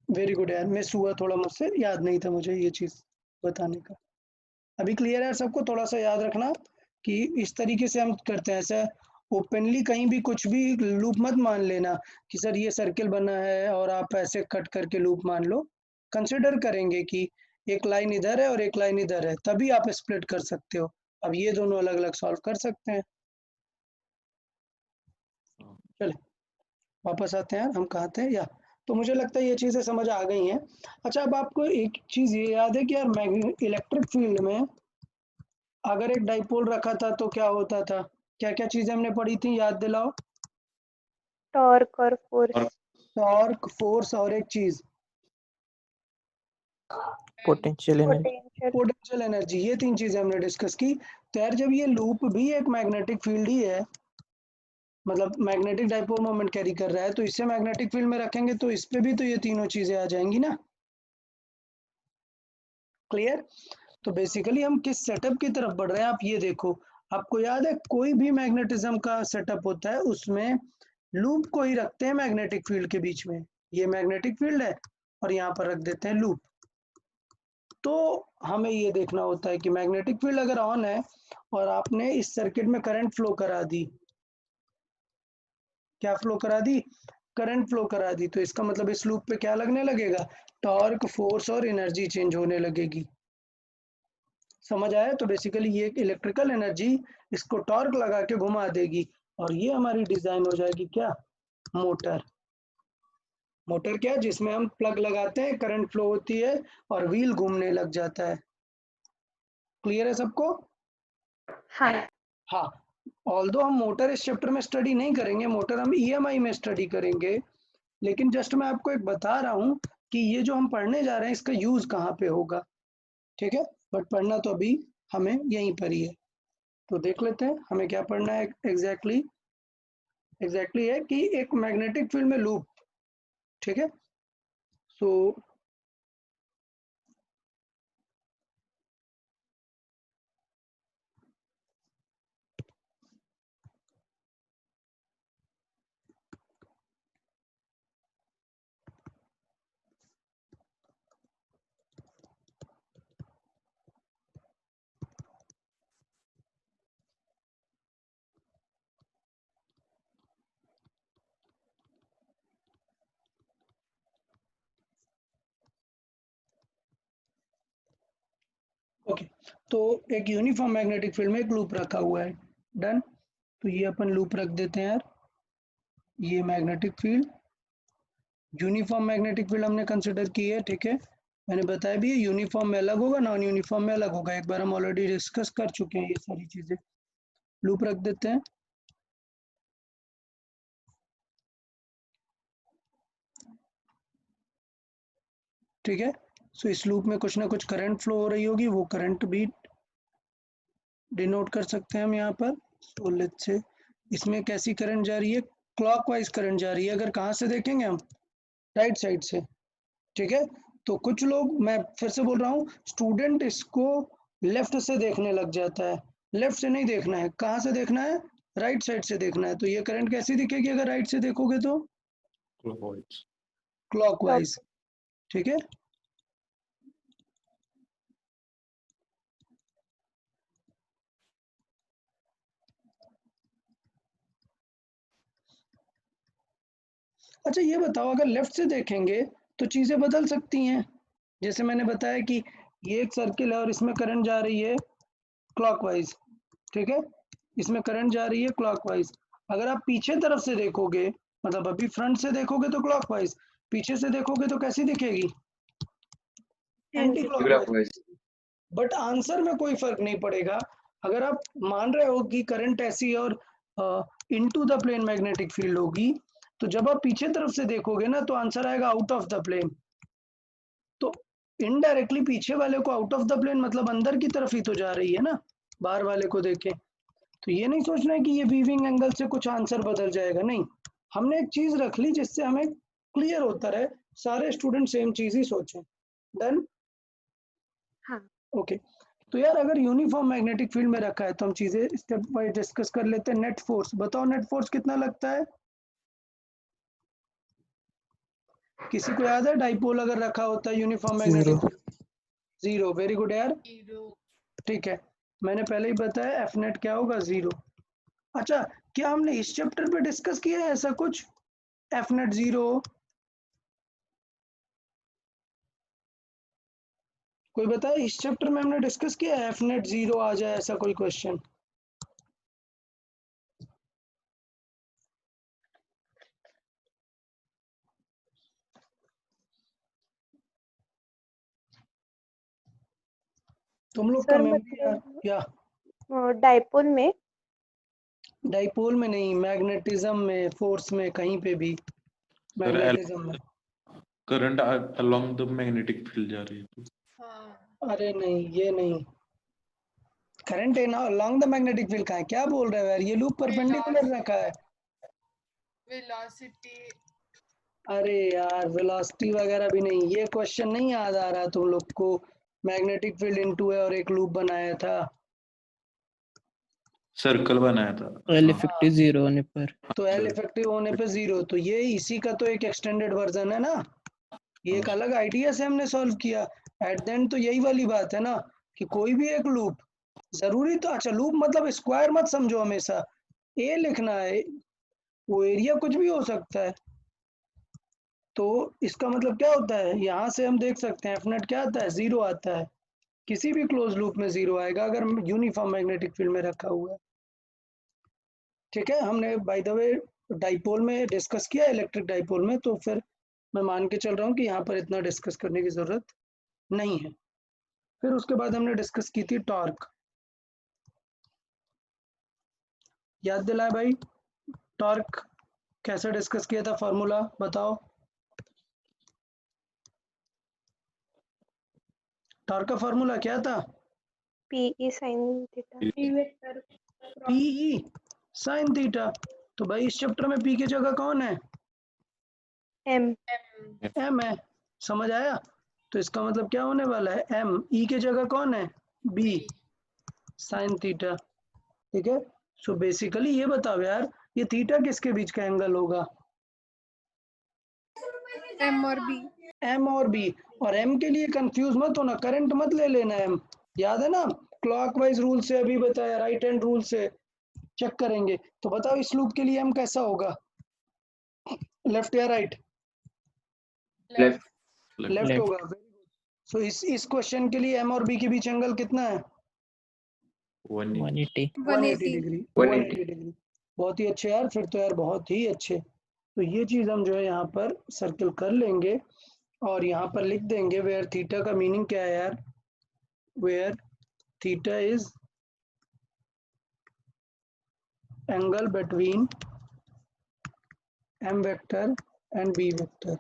A: वेरी गुड यार, मिस हुआ थोड़ा मुझसे, याद नहीं था मुझे ये चीज़ बताने का। अभी क्लियर है सबको? थोड़ा सा याद रखना कि इस तरीके से हम करते हैं। ऐसा ओपनली कहीं भी कुछ भी लूप मत मान लेना कि सर ये सर्किल बना है और आप ऐसे कट करके लूप मान लो। कंसिडर करेंगे कि एक लाइन इधर है और एक लाइन इधर है, तभी आप स्प्लिट कर सकते हो। अब ये दोनों अलग अलग सॉल्व कर सकते हैं। चले वापस आते हैं, हम कहाँ थे या, तो मुझे लगता है ये चीज़ें समझ आ गई हैं। अच्छा, अब आपको एक चीज़ ये याद है कि यार इलेक्ट्रिक फील्ड में अगर एक डाइपोल रखा था तो क्या होता था? क्या क्या चीजें हमने पढ़ी थी, याद दिलाओ?
B: टॉर्क और फोर्स।
A: टॉर्क, फोर्स और एक चीज
D: potential energy.
B: Potential.
A: Potential energy. ये 3 चीजें हमने डिस्कस की। तो यार जब ये लूप भी एक मैग्नेटिक फील्ड ही है, मतलब मैग्नेटिक डाइपोल मोमेंट कैरी कर रहा है, तो इसे मैग्नेटिक फील्ड में रखेंगे तो इस पे भी तो ये तीनों चीजें आ जाएंगी ना। क्लियर? तो बेसिकली हम किस सेटअप की तरफ बढ़ रहे हैं, आप ये देखो। आपको याद है कोई भी मैग्नेटिज्म का सेटअप होता है उसमें लूप को ही रखते हैं मैग्नेटिक फील्ड के बीच में। ये मैग्नेटिक फील्ड है और यहाँ पर रख देते हैं लूप। तो हमें ये देखना होता है कि मैग्नेटिक फील्ड अगर ऑन है और आपने इस सर्किट में करंट फ्लो करा दी, क्या फ्लो करा दी? करंट फ्लो करा दी, तो इसका मतलब इस लूप पे क्या लगने लगेगा? टॉर्क, फोर्स और एनर्जी चेंज होने लगेगी। समझ आया? तो बेसिकली ये इलेक्ट्रिकल एनर्जी इसको टॉर्क लगा के घुमा देगी और ये हमारी डिजाइन हो जाएगी क्या? मोटर। मोटर क्या, जिसमें हम प्लग लगाते हैं, करंट फ्लो होती है और व्हील घूमने लग जाता है। क्लियर है सबको?
B: हाँ
A: हाँ। ऑल्दो हम मोटर इस चैप्टर में स्टडी नहीं करेंगे, मोटर हम ईएमआई में स्टडी करेंगे, लेकिन जस्ट मैं आपको एक बता रहा हूँ कि ये जो हम पढ़ने जा रहे हैं इसका यूज कहाँ पे होगा। ठीक है, बट पढ़ना तो अभी हमें यहीं पर ही है। तो देख लेते हैं हमें क्या पढ़ना है एग्जैक्टली है कि एक मैग्नेटिक फील्ड में लूप। ठीक है, सो तो एक यूनिफॉर्म मैग्नेटिक फील्ड में एक लूप रखा हुआ है। डन। तो ये अपन लूप रख देते हैं यार। ये magnetic field, uniform magnetic field हमने कंसिडर की है, ठीक है। मैंने बताया भी यूनिफॉर्म में अलग होगा, नॉन यूनिफॉर्म में अलग होगा। एक बार हम ऑलरेडी डिस्कस कर चुके हैं ये सारी चीजें। लूप रख देते हैं। ठीक है। सो इस लूप में कुछ ना कुछ करंट फ्लो हो रही होगी, वो करंट भी डिनोट कर सकते हैं हम यहाँ पर। सो लेट्स से इसमें कैसी करंट जा रही है, क्लॉकवाइज करंट जा रही है। अगर कहाँ से देखेंगे हम, राइट साइड से, ठीक है। तो कुछ लोग, मैं फिर से बोल रहा हूँ, स्टूडेंट इसको लेफ्ट से देखने लग जाता है। लेफ्ट से नहीं देखना है, कहाँ से देखना है, राइट साइड से देखना है। तो ये करंट कैसी दिखेगी अगर राइट से देखोगे तो,
F: क्लॉकवाइज।
A: क्लॉकवाइज, ठीक है। अच्छा ये बताओ, अगर लेफ्ट से देखेंगे तो चीजें बदल सकती हैं। जैसे मैंने बताया कि ये एक सर्किल है और इसमें करंट जा रही है क्लॉकवाइज, ठीक है। इसमें करंट जा रही है क्लॉकवाइज। अगर आप पीछे तरफ से देखोगे, मतलब अभी फ्रंट से देखोगे तो क्लॉकवाइज, पीछे से देखोगे तो कैसी दिखेगी, anti clockwise.
C: Clockwise.
A: But answer में कोई फर्क नहीं पड़ेगा। अगर आप मान रहे हो कि करंट ऐसी और into the plane magnetic field होगी, तो जब आप पीछे तरफ से देखोगे ना तो आंसर आएगा आउट ऑफ द प्लेन। तो इनडायरेक्टली पीछे वाले को आउट ऑफ द प्लेन मतलब अंदर की तरफ ही तो जा रही है ना, बाहर वाले को देखे। तो ये नहीं सोचना है कि ये वीविंग एंगल से कुछ आंसर बदल जाएगा, नहीं। हमने एक चीज रख ली जिससे हमें क्लियर होता रहे, सारे स्टूडेंट सेम चीज ही सोचें। डन।
B: हाँ।
A: ओके। तो यार अगर यूनिफॉर्म मैग्नेटिक फील्ड में रखा है तो हम चीजें स्टेप बाय डिस्कस कर लेते हैं। नेट फोर्स बताओ, नेट फोर्स कितना लगता है, किसी को याद है? डाइपोल अगर रखा होता है uniform magnetic
D: Zero.
A: Field, zero. Very good यार,
E: Zero.
A: ठीक है। मैंने पहले ही बताया एफ नेट क्या होगा, जीरो। अच्छा, क्या हमने इस चैप्टर पे डिस्कस किया है ऐसा कुछ, एफ नेट जीरो? कोई बताए, इस चैप्टर में हमने डिस्कस किया है एफ नेट जीरो आ जाए ऐसा कोई क्वेश्चन? तुम लोग का
B: सर
A: मेमोरी
B: मतलब
A: या
B: डाइपोल में,
A: डाइपोल में नहीं, मैग्नेटिज्म में, फोर्स में, कहीं पे भी मैग्नेटिज्म में।
F: Current along the magnetic field जा रही है तो
E: हाँ.
A: अरे नहीं, ये नहीं, करंट है ना अलोंग द मैग्नेटिक फील्ड। का है, क्या बोल रहे हो यार, ये लूप परपेंडिकुलर रखा है।
E: Velocity.
A: अरे यार वेलोसिटी वगैरह भी नहीं, ये क्वेश्चन नहीं याद आ रहा तुम लोग को। मैग्नेटिक फील्ड इनटू है और एक लूप बनाया था।
F: सर्कल बनाया था।
D: L
F: हाँ,
D: effective zero होने पर.
A: तो एल इफेक्टिव होने पे जीरो, तो ये इसी का तो एक एक्सटेंडेड वर्जन है ना। ये एक अलग आइडिया से हमने सॉल्व किया। एट द एंड तो यही वाली बात है ना, कि कोई भी एक लूप जरूरी तो, अच्छा लूप मतलब स्क्वायर मत समझो हमेशा, ए लिखना है, वो एरिया कुछ भी हो सकता है। तो इसका मतलब क्या होता है, यहाँ से हम देख सकते हैं एफ नेट क्या आता है, जीरो आता है। किसी भी क्लोज लूप में जीरो आएगा अगर यूनिफॉर्म मैग्नेटिक फील्ड में रखा हुआ है। ठीक है, हमने बाय द वे डाइपोल में डिस्कस किया, इलेक्ट्रिक डाइपोल में, तो फिर मैं मान के चल रहा हूँ कि यहाँ पर इतना डिस्कस करने की जरूरत नहीं है। फिर उसके बाद हमने डिस्कस की थी टॉर्क, याद दिलाए भाई, टॉर्क कैसे डिस्कस किया था, फॉर्मूला बताओ। टॉर्क का फॉर्मूला क्या था,
B: PE sin थीटा.
A: PE sine theta. तो भाई इस चैप्टर में पी की जगह कौन है,
B: M.
A: एम है, समझ आया। तो इसका मतलब क्या होने वाला है, एम। ई के जगह कौन है, बी साइन थीटा, ठीक है। सो बेसिकली ये बताओ यार, ये थीटा किसके बीच का एंगल होगा,
E: M और B.
A: एम और बी। और एम के लिए कंफ्यूज मत होना, करंट मत ले लेना एम, याद है ना, क्लॉकवाइज रूल से अभी बताया, राइट हैंड रूल से चेक करेंगे। तो बताओ इस लूप के लिए एम कैसा होगा, लेफ्ट या राइट,
C: लेफ्ट।
A: Left
D: Left.
A: होगा। सो इस क्वेश्चन के लिए एम और बी के बीच एंगल कितना है,
F: 180
D: 180
A: 180
E: 180
A: डिग्री
C: 180
A: 180 डिग्री। बहुत ही अच्छे यार, फिर तो यार बहुत ही अच्छे। तो ये चीज हम जो है यहाँ पर सर्कल कर लेंगे और यहाँ पर लिख देंगे वेयर थीटा का मीनिंग क्या है यार, where theta is angle between M vector and B vector.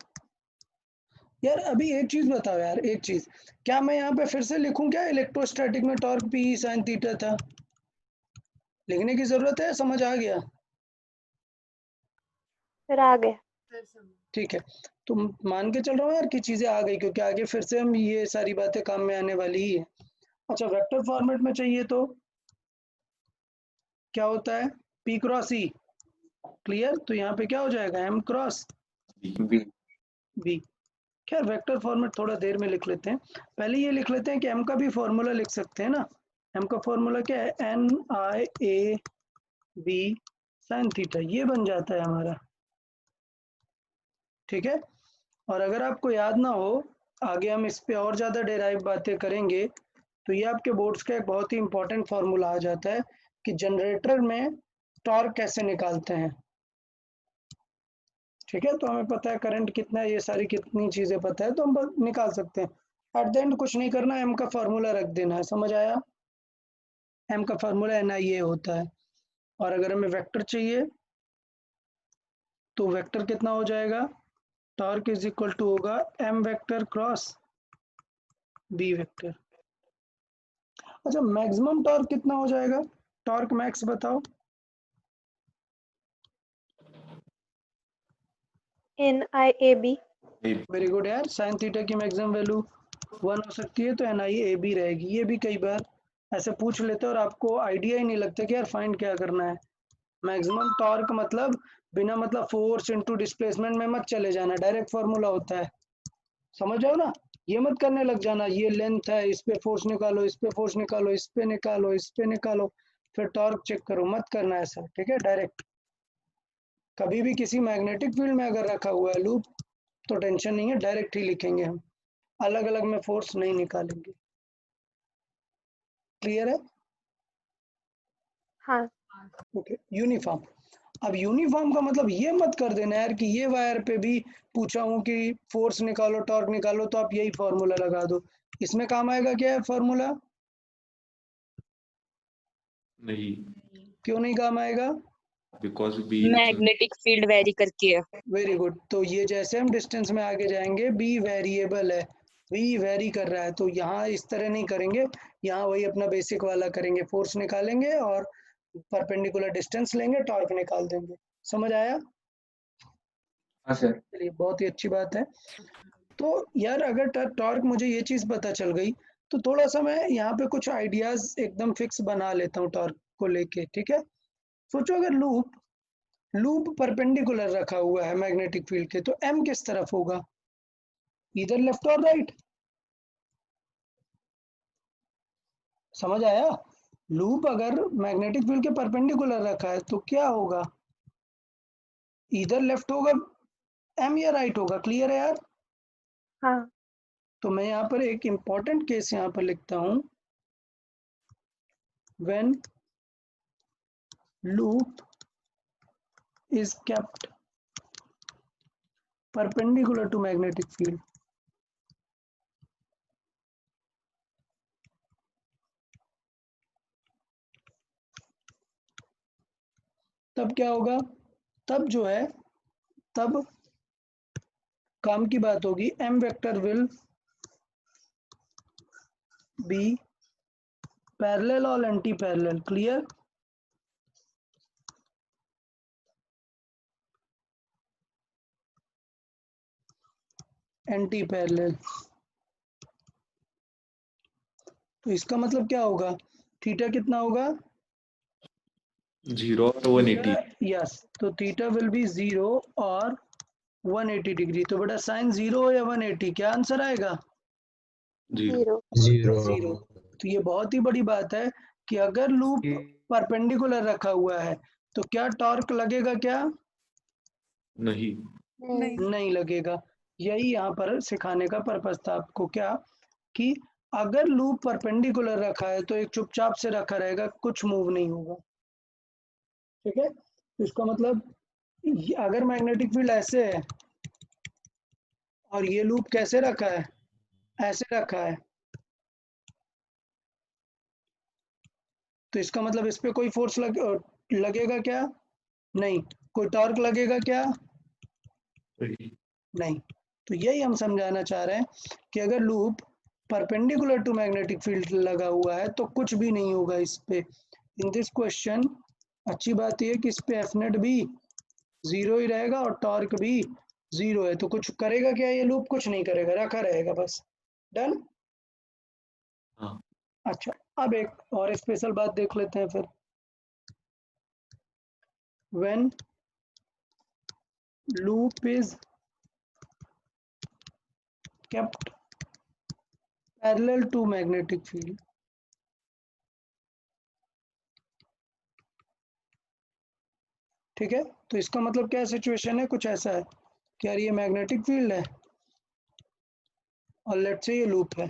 A: यार अभी एक चीज बताओ यार, एक चीज, क्या मैं यहाँ पे फिर से लिखूं क्या इलेक्ट्रोस्टैटिक में टॉर्क पी साइन थीटा था? लिखने की जरूरत है, समझ आ गया?
B: फिर आ गया।
A: ठीक है, तो मान के चल रहा हूँ यार कि चीजें आ गई, क्योंकि आगे फिर से हम ये सारी बातें काम में आने वाली ही है। अच्छा, वेक्टर फॉर्मेट में चाहिए तो क्या होता है, पी क्रॉस ई, क्लियर? तो यहाँ पे क्या हो जाएगा, एम क्रॉस
C: बी
A: बी। खैर वेक्टर फॉर्मेट थोड़ा देर में लिख लेते हैं, पहले ये लिख लेते हैं कि एम का भी फॉर्मूला लिख सकते हैं ना। एम का फॉर्मूला क्या है, N I A B sine theta, ये बन जाता है हमारा, ठीक है। और अगर आपको याद ना हो, आगे हम इस पे और ज़्यादा डेराइव बातें करेंगे, तो ये आपके बोर्ड्स का एक बहुत ही इंपॉर्टेंट फार्मूला आ जाता है कि जनरेटर में टॉर्क कैसे निकालते हैं, ठीक है। तो हमें पता है करंट कितना है, ये सारी कितनी चीज़ें पता है, तो हम बस निकाल सकते हैं। एट द एंड कुछ नहीं करना, एम का फार्मूला रख देना है, समझ आया? एम का फार्मूला एन आई ए होता है। और अगर हमें वेक्टर चाहिए तो वेक्टर कितना हो जाएगा, टॉर्क इज इक्वल टू होगा M vector cross B vector. अच्छा, मैक्सिमम टॉर्क कितना हो जाएगा, टॉर्क मैक्स बताओ।
B: NIAB।
A: वेरी गुड यार, साइन थीटा की मैक्सिमम वैल्यू 1 हो सकती है, तो NIAB रहेगी। ये भी कई बार ऐसे पूछ लेते हैं और आपको आइडिया ही नहीं लगता कि यार फाइंड क्या करना है। मैक्सिमम टॉर्क मतलब बिना मतलब फोर्स इनटू डिस्प्लेसमेंट में मत चले जाना, डायरेक्ट फार्मूला होता है, समझ जाओ ना। ये मत करने लग जाना, ये लेंथ है, इस पे फोर्स निकालो, इस पे फोर्स निकालो, इस पे निकालो, इस पे निकालो, फिर टॉर्क चेक करो, मत करना ऐसा, ठीक है। डायरेक्ट कभी भी किसी मैग्नेटिक फील्ड में अगर रखा हुआ है लूप तो टेंशन नहीं है, डायरेक्ट ही लिखेंगे हम, अलग अलग में फोर्स नहीं निकालेंगे। क्लियर है?
B: हाँ।
A: Okay, uniform. अब यूनिफॉर्म का मतलब ये मत कर देना यार कि ये वायर पे भी पूछा हूँ कि फोर्स निकालो टॉर्क निकालो तो आप यही फॉर्मूला लगा दो। इसमें काम आएगा क्या है फॉर्मूला?
F: नहीं,
A: क्यों नहीं काम आएगा?
F: Because B
G: magnetic field vary करके है।
A: Very good. तो ये जैसे हम डिस्टेंस में आगे जाएंगे, बी वेरिएबल है, बी वेरी कर रहा है, तो यहाँ इस तरह नहीं करेंगे, यहाँ वही अपना बेसिक वाला करेंगे, फोर्स निकालेंगे और परपेंडिकुलर डिस्टेंस लेंगे, टॉर्क निकाल देंगे। समझ आया?
C: हाँ सर।
A: चलिए, बहुत ही अच्छी बात है। तो यार अगर टॉर्क मुझे ये चीज पता चल गई तो थोड़ा सा मैं यहाँ पे कुछ आइडियाज एकदम फिक्स बना लेता हूँ टॉर्क को लेके, ठीक है। सोचो अगर लूप लूप परपेंडिकुलर रखा हुआ है मैग्नेटिक फील्ड के, तो एम किस तरफ होगा, इधर लेफ्ट और राइट? समझ आया? लूप अगर मैग्नेटिक फील्ड के परपेंडिकुलर रखा है तो क्या होगा, इधर लेफ्ट होगा एम या राइट होगा। क्लियर है यार?
B: हाँ।
A: तो मैं यहाँ पर एक इंपॉर्टेंट केस यहाँ पर लिखता हूँ, when loop is kept perpendicular to magnetic field, तब क्या होगा, तब जो है, तब काम की बात होगी, M vector will be parallel और anti parallel. Clear? Anti parallel, तो इसका मतलब क्या होगा, थीटा कितना होगा,
F: 0 और 180।
A: यस, तो थीटा विल बी 0 और 180 डिग्री। तो बेटा साइन 0 या 180, क्या आंसर आएगा?
F: 0।
B: 0।
A: जीरो। तो ये बहुत ही बड़ी बात है कि अगर लूप परपेंडिकुलर रखा हुआ है तो क्या टॉर्क लगेगा, क्या
F: नहीं,
E: नहीं
A: नहीं लगेगा। यही यहाँ पर सिखाने का पर्पस था आपको, क्या कि अगर लूप परपेंडिकुलर रखा है तो एक चुपचाप से रखा रहेगा, कुछ मूव नहीं होगा। ठीक है, तो इसका मतलब अगर मैग्नेटिक फील्ड ऐसे है और ये लूप कैसे रखा है, ऐसे रखा है, तो इसका मतलब इस पे कोई फोर्स लगेगा क्या? नहीं। कोई टॉर्क लगेगा क्या?
F: वही।
A: नहीं। तो यही हम समझाना चाह रहे हैं कि अगर loop perpendicular to magnetic field लगा हुआ है तो कुछ भी नहीं होगा इस पे। इन दिस क्वेश्चन अच्छी बात यह है कि इस पे एफ नेट भी 0 ही रहेगा और टॉर्क भी 0 है, तो कुछ करेगा क्या ये लूप? कुछ नहीं करेगा, रखा रहेगा बस। डन।
C: हाँ
A: अच्छा, अब एक और स्पेशल बात देख लेते हैं फिर। When loop is kept parallel to magnetic field, ठीक है, तो इसका मतलब क्या सिचुएशन है? कुछ ऐसा है कि यार ये मैग्नेटिक फील्ड है और लेट्स से ये लूप है।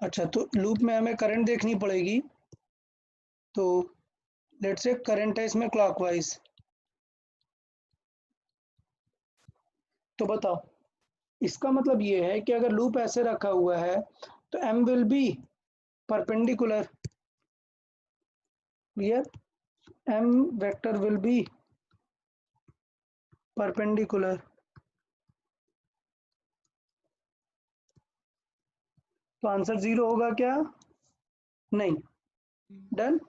A: अच्छा, तो लूप में हमें करंट देखनी पड़ेगी, तो लेट्स से करंट है इसमें क्लॉकवाइज। तो बताओ, इसका मतलब ये है कि अगर लूप ऐसे रखा हुआ है तो m will be perpendicular. Clear? m vector will B perpendicular. तो आंसर 0 होगा क्या? नहीं। डन।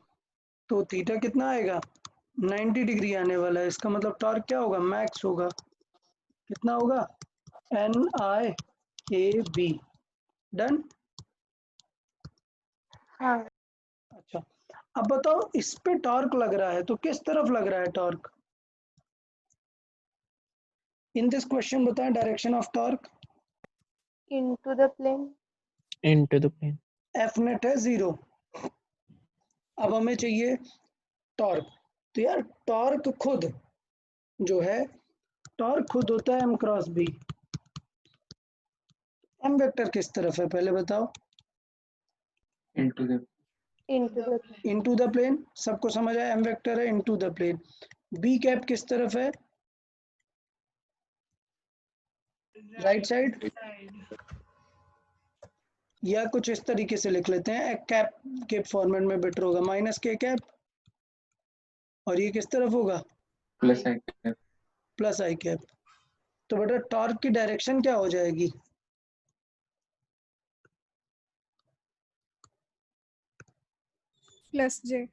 A: तो थीटा कितना आएगा? 90 डिग्री आने वाला है। इसका मतलब टॉर्क क्या होगा? मैक्स होगा। कितना होगा? NIAB। डन।
B: हाँ,
A: अच्छा, अब बताओ इस पे टॉर्क लग रहा है तो किस तरफ लग रहा है टॉर्क? इन दिस क्वेश्चन बताएं direction of torque.
B: into the plane.
D: into the plane.
A: F net है 0। अब हमें चाहिए टॉर्क। तो यार टॉर्क खुद जो है, टॉर्क खुद होता है m cross b। m vector किस तरफ है पहले बताओ?
C: into the
B: Into the plane.
A: Into the plane. सबको समझ आया? m वेक्टर है into the plane. b cap किस तरफ है? Right side. या कुछ इस तरीके से लिख लेते हैं, कैप के फॉर्मेट में बेटर होगा, माइनस के कैप। और ये किस तरफ होगा?
C: plus I cap
A: plus I cap. तो बेटा टॉर्क की डायरेक्शन क्या हो जाएगी?
E: Plus J.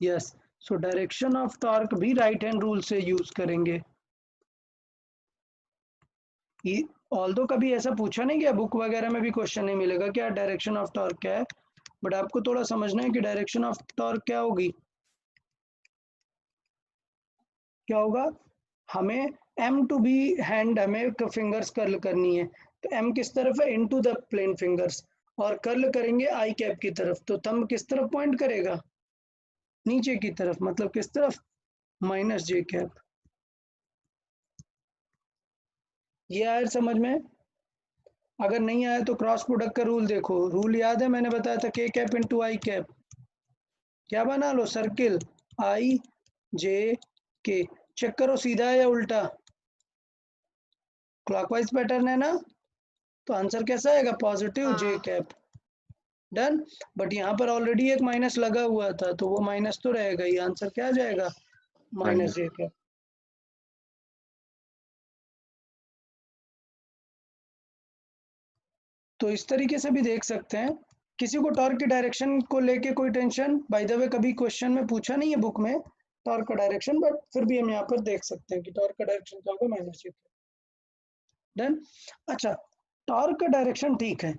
A: Yes. So direction of torque भी राइट हैंड रूल से यूज करेंगे। ऑल्दो कभी ऐसा पूछा नहीं गया, बुक वगैरह में भी क्वेश्चन नहीं मिलेगा क्या डायरेक्शन ऑफ टॉर्क क्या है, बट आपको थोड़ा समझना है कि डायरेक्शन ऑफ टॉर्क क्या होगी। क्या होगा? हमें m टू बी हैंड, हमें फिंगर्स कर्ल करनी है, तो m किस तरफ है? Into the plane fingers. और कर्ल करेंगे आई कैप की तरफ, तो थंब किस तरफ पॉइंट करेगा? नीचे की तरफ। मतलब किस तरफ? Minus J cap. ये आया समझ में? अगर नहीं आया तो क्रॉस प्रोडक्ट का रूल देखो। रूल याद है? मैंने बताया था के कैप इंटू आई कैप। क्या बना लो? सर्किल आई जे के। चेक करो सीधा है या उल्टा। क्लॉकवाइज पैटर्न है ना, तो आंसर कैसा आएगा? Positive J cap. Done. But यहाँ पर ऑलरेडी एक माइनस लगा हुआ था तो वो माइनस तो रहेगा ही। आंसर क्या आ जाएगा? माइनस
C: minus
A: जे कैप। तो इस तरीके से भी देख सकते हैं। किसी को टॉर्क की डायरेक्शन को लेके कोई टेंशन? बाय द वे कभी क्वेश्चन में पूछा नहीं है बुक में टॉर्क का डायरेक्शन, बट फिर भी हम यहाँ पर देख सकते हैं कि टॉर्क का डायरेक्शन क्या होगा? Minus J cap. डन। अच्छा, टॉर्क का डायरेक्शन ठीक है।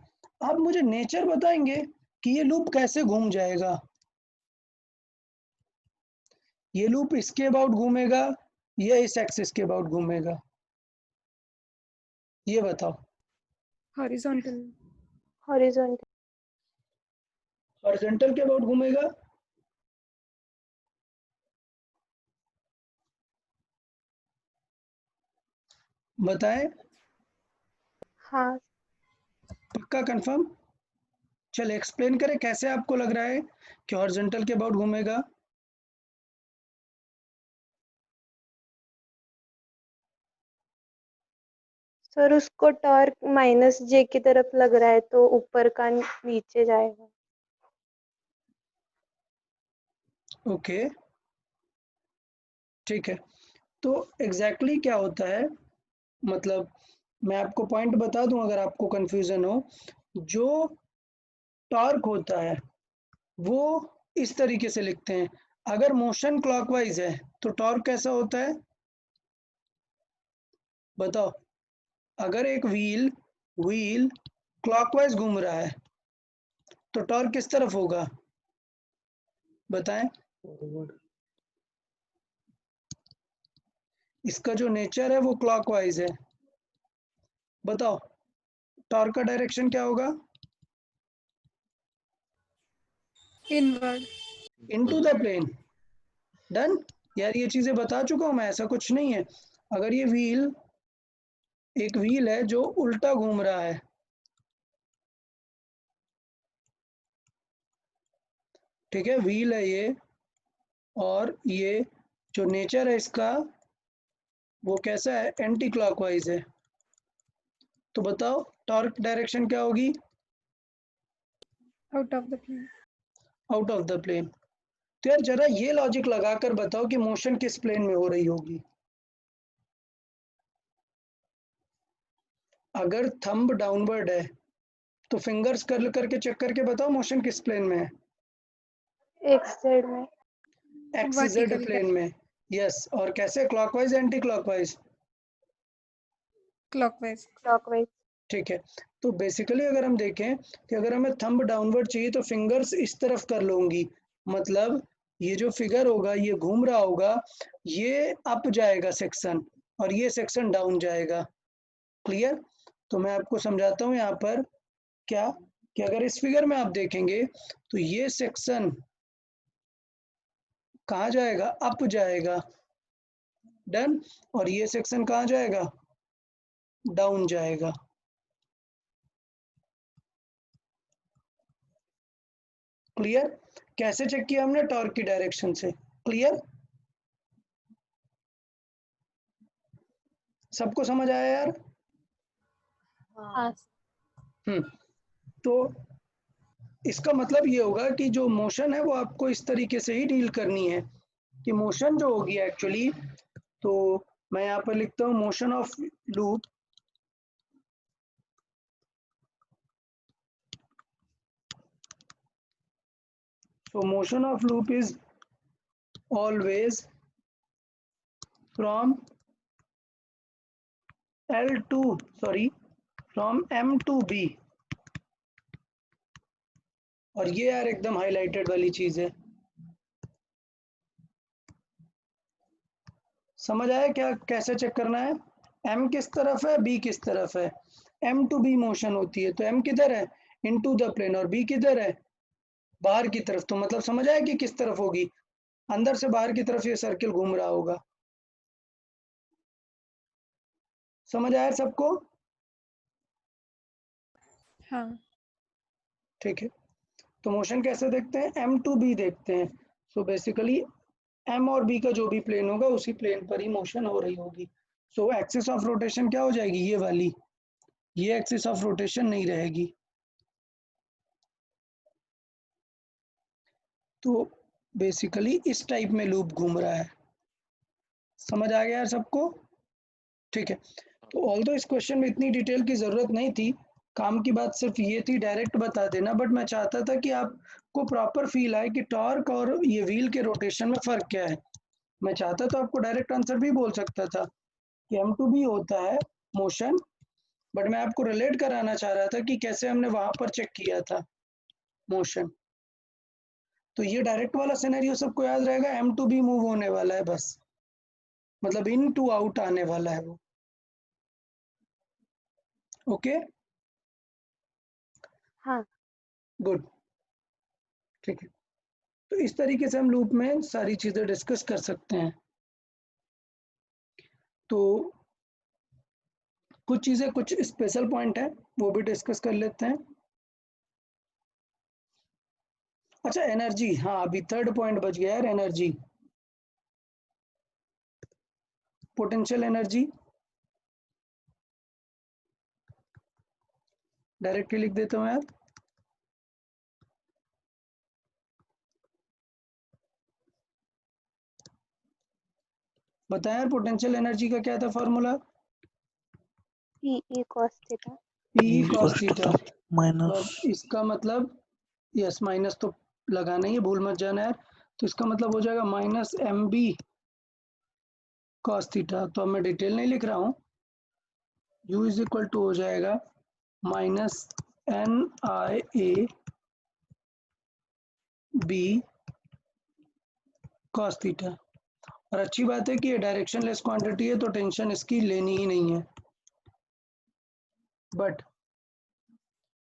A: आप मुझे नेचर बताएंगे कि ये लूप कैसे घूम जाएगा? ये लूप इसके अबाउट घूमेगा या इस एक्सिस के अबाउट घूमेगा? ये बताओ।
E: हॉरिजॉन्टल।
B: Horizontal.
A: हॉरिजॉन्टल के अबाउट घूमेगा? बताएं।
B: हाँ
A: पक्का कंफर्म? चल एक्सप्लेन करें कैसे आपको लग रहा है कि हॉरिजॉन्टल के अबाउट घूमेगा।
B: सर, उसको टॉर्क -J की तरफ लग रहा है तो ऊपर का नीचे जाएगा।
A: ओके ठीक है, तो एग्जैक्टली क्या होता है, मतलब मैं आपको पॉइंट बता दूं अगर आपको कंफ्यूजन हो। जो टॉर्क होता है वो इस तरीके से लिखते हैं, अगर मोशन क्लॉकवाइज है तो टॉर्क कैसा होता है बताओ। अगर एक व्हील क्लॉकवाइज घूम रहा है तो टॉर्क किस तरफ होगा बताएं। इसका जो नेचर है वो क्लॉकवाइज है, बताओ टॉर्क का डायरेक्शन क्या होगा,
E: Inward.
A: Into the plane. Done यार, ये चीजें बता चुका हूं मैं, ऐसा कुछ नहीं है। अगर ये एक व्हील है जो उल्टा घूम रहा है, ठीक है, व्हील है ये, और ये जो नेचर है इसका वो कैसा है, एंटी क्लॉकवाइज है, तो बताओ टॉर्क डायरेक्शन क्या होगी,
E: Out of the plane.
A: Out of the plane. तो यार जरा ये लॉजिक लगाकर बताओ कि मोशन किस प्लेन में हो रही होगी। अगर थंब डाउनवर्ड है तो फिंगर्स कर्ल करके चेक करके बताओ मोशन किस प्लेन में है।
B: XZ में।
A: XZ
E: Vertically.
A: प्लेन में, यस। और कैसे, clockwise anti clockwise?
E: Clockwise.
B: Clockwise.
A: ठीक है, तो बेसिकली अगर हम देखें कि अगर हमें थंब डाउनवर्ड चाहिए तो फिंगर्स इस तरफ कर लूंगी, मतलब ये जो फिगर होगा ये घूम रहा होगा, ये अप जाएगा सेक्शन और ये सेक्शन डाउन जाएगा। क्लियर? तो मैं आपको समझाता हूँ यहाँ पर क्या, कि अगर इस फिगर में आप देखेंगे तो ये सेक्शन कहाँ जाएगा, अप जाएगा। डन। और ये सेक्शन कहाँ जाएगा, डाउन जाएगा। क्लियर? कैसे चेक किया हमने, टॉर्क की डायरेक्शन से। क्लियर? सबको समझ आया यार?
B: हाँ
A: तो इसका मतलब ये होगा कि जो मोशन है वो आपको इस तरीके से ही डील करनी है, कि मोशन जो होगी एक्चुअली, तो मैं यहाँ पर लिखता हूँ motion of loop so motion of loop is always from from M to B। और ये यार एकदम हाईलाइटेड वाली चीज है, समझ आया क्या कैसे चेक करना है। M किस तरफ है, B किस तरफ है, M to B मोशन होती है, तो M किधर है, इनटू द प्लेन, और B किधर है, बाहर की तरफ। तो मतलब समझ आया कि किस तरफ होगी, अंदर से बाहर की तरफ ये सर्किल घूम रहा होगा। समझ आया सबको?
E: हाँ.
A: ठीक है, तो मोशन कैसे देखते हैं, M to B देखते हैं। सो बेसिकली M और B का जो भी प्लेन होगा उसी प्लेन पर ही मोशन हो रही होगी। सो एक्सिस ऑफ रोटेशन क्या हो जाएगी, ये वाली, ये एक्सिस ऑफ रोटेशन नहीं रहेगी। तो बेसिकली इस टाइप में लूप घूम रहा है। समझ आ गया यार सबको? ठीक है, तो ऑल्दो इस क्वेश्चन में इतनी डिटेल की ज़रूरत नहीं थी, काम की बात सिर्फ ये थी डायरेक्ट बता देना, बट मैं चाहता था कि आपको प्रॉपर फील आए कि टॉर्क और ये व्हील के रोटेशन में फ़र्क क्या है। मैं चाहता तो आपको डायरेक्ट आंसर भी बोल सकता था कि M to B होता है मोशन, बट मैं आपको रिलेट कराना चाह रहा था कि कैसे हमने वहां पर चेक किया था मोशन। तो ये डायरेक्ट वाला सिनेरियो सबको याद रहेगा, M to B मूव होने वाला है बस, मतलब इन टू आउट आने वाला है वो। ओके
B: हाँ
A: गुड, ठीक है। तो इस तरीके से हम लूप में सारी चीजें डिस्कस कर सकते हैं। तो कुछ चीजें, कुछ स्पेशल पॉइंट है, वो भी डिस्कस कर लेते हैं। अच्छा एनर्जी, हाँ अभी थर्ड पॉइंट बच गया यार, एनर्जी, पोटेंशियल एनर्जी डायरेक्टली लिख देता हूँ यार। बताया यार पोटेंशियल एनर्जी का क्या था formula?
B: PE cos theta.
A: P cos theta.
D: Minus
A: अब इसका मतलब, यस माइनस तो लगाना ही है, भूल मत जाना यार। तो इसका मतलब हो जाएगा minus M B cos theta. तो अब मैं डिटेल नहीं लिख रहा हूँ, u इज इक्वल टू हो जाएगा minus N I A B cos theta. और अच्छी बात है कि ये डायरेक्शनलेस क्वांटिटी है तो टेंशन इसकी लेनी ही नहीं है। बट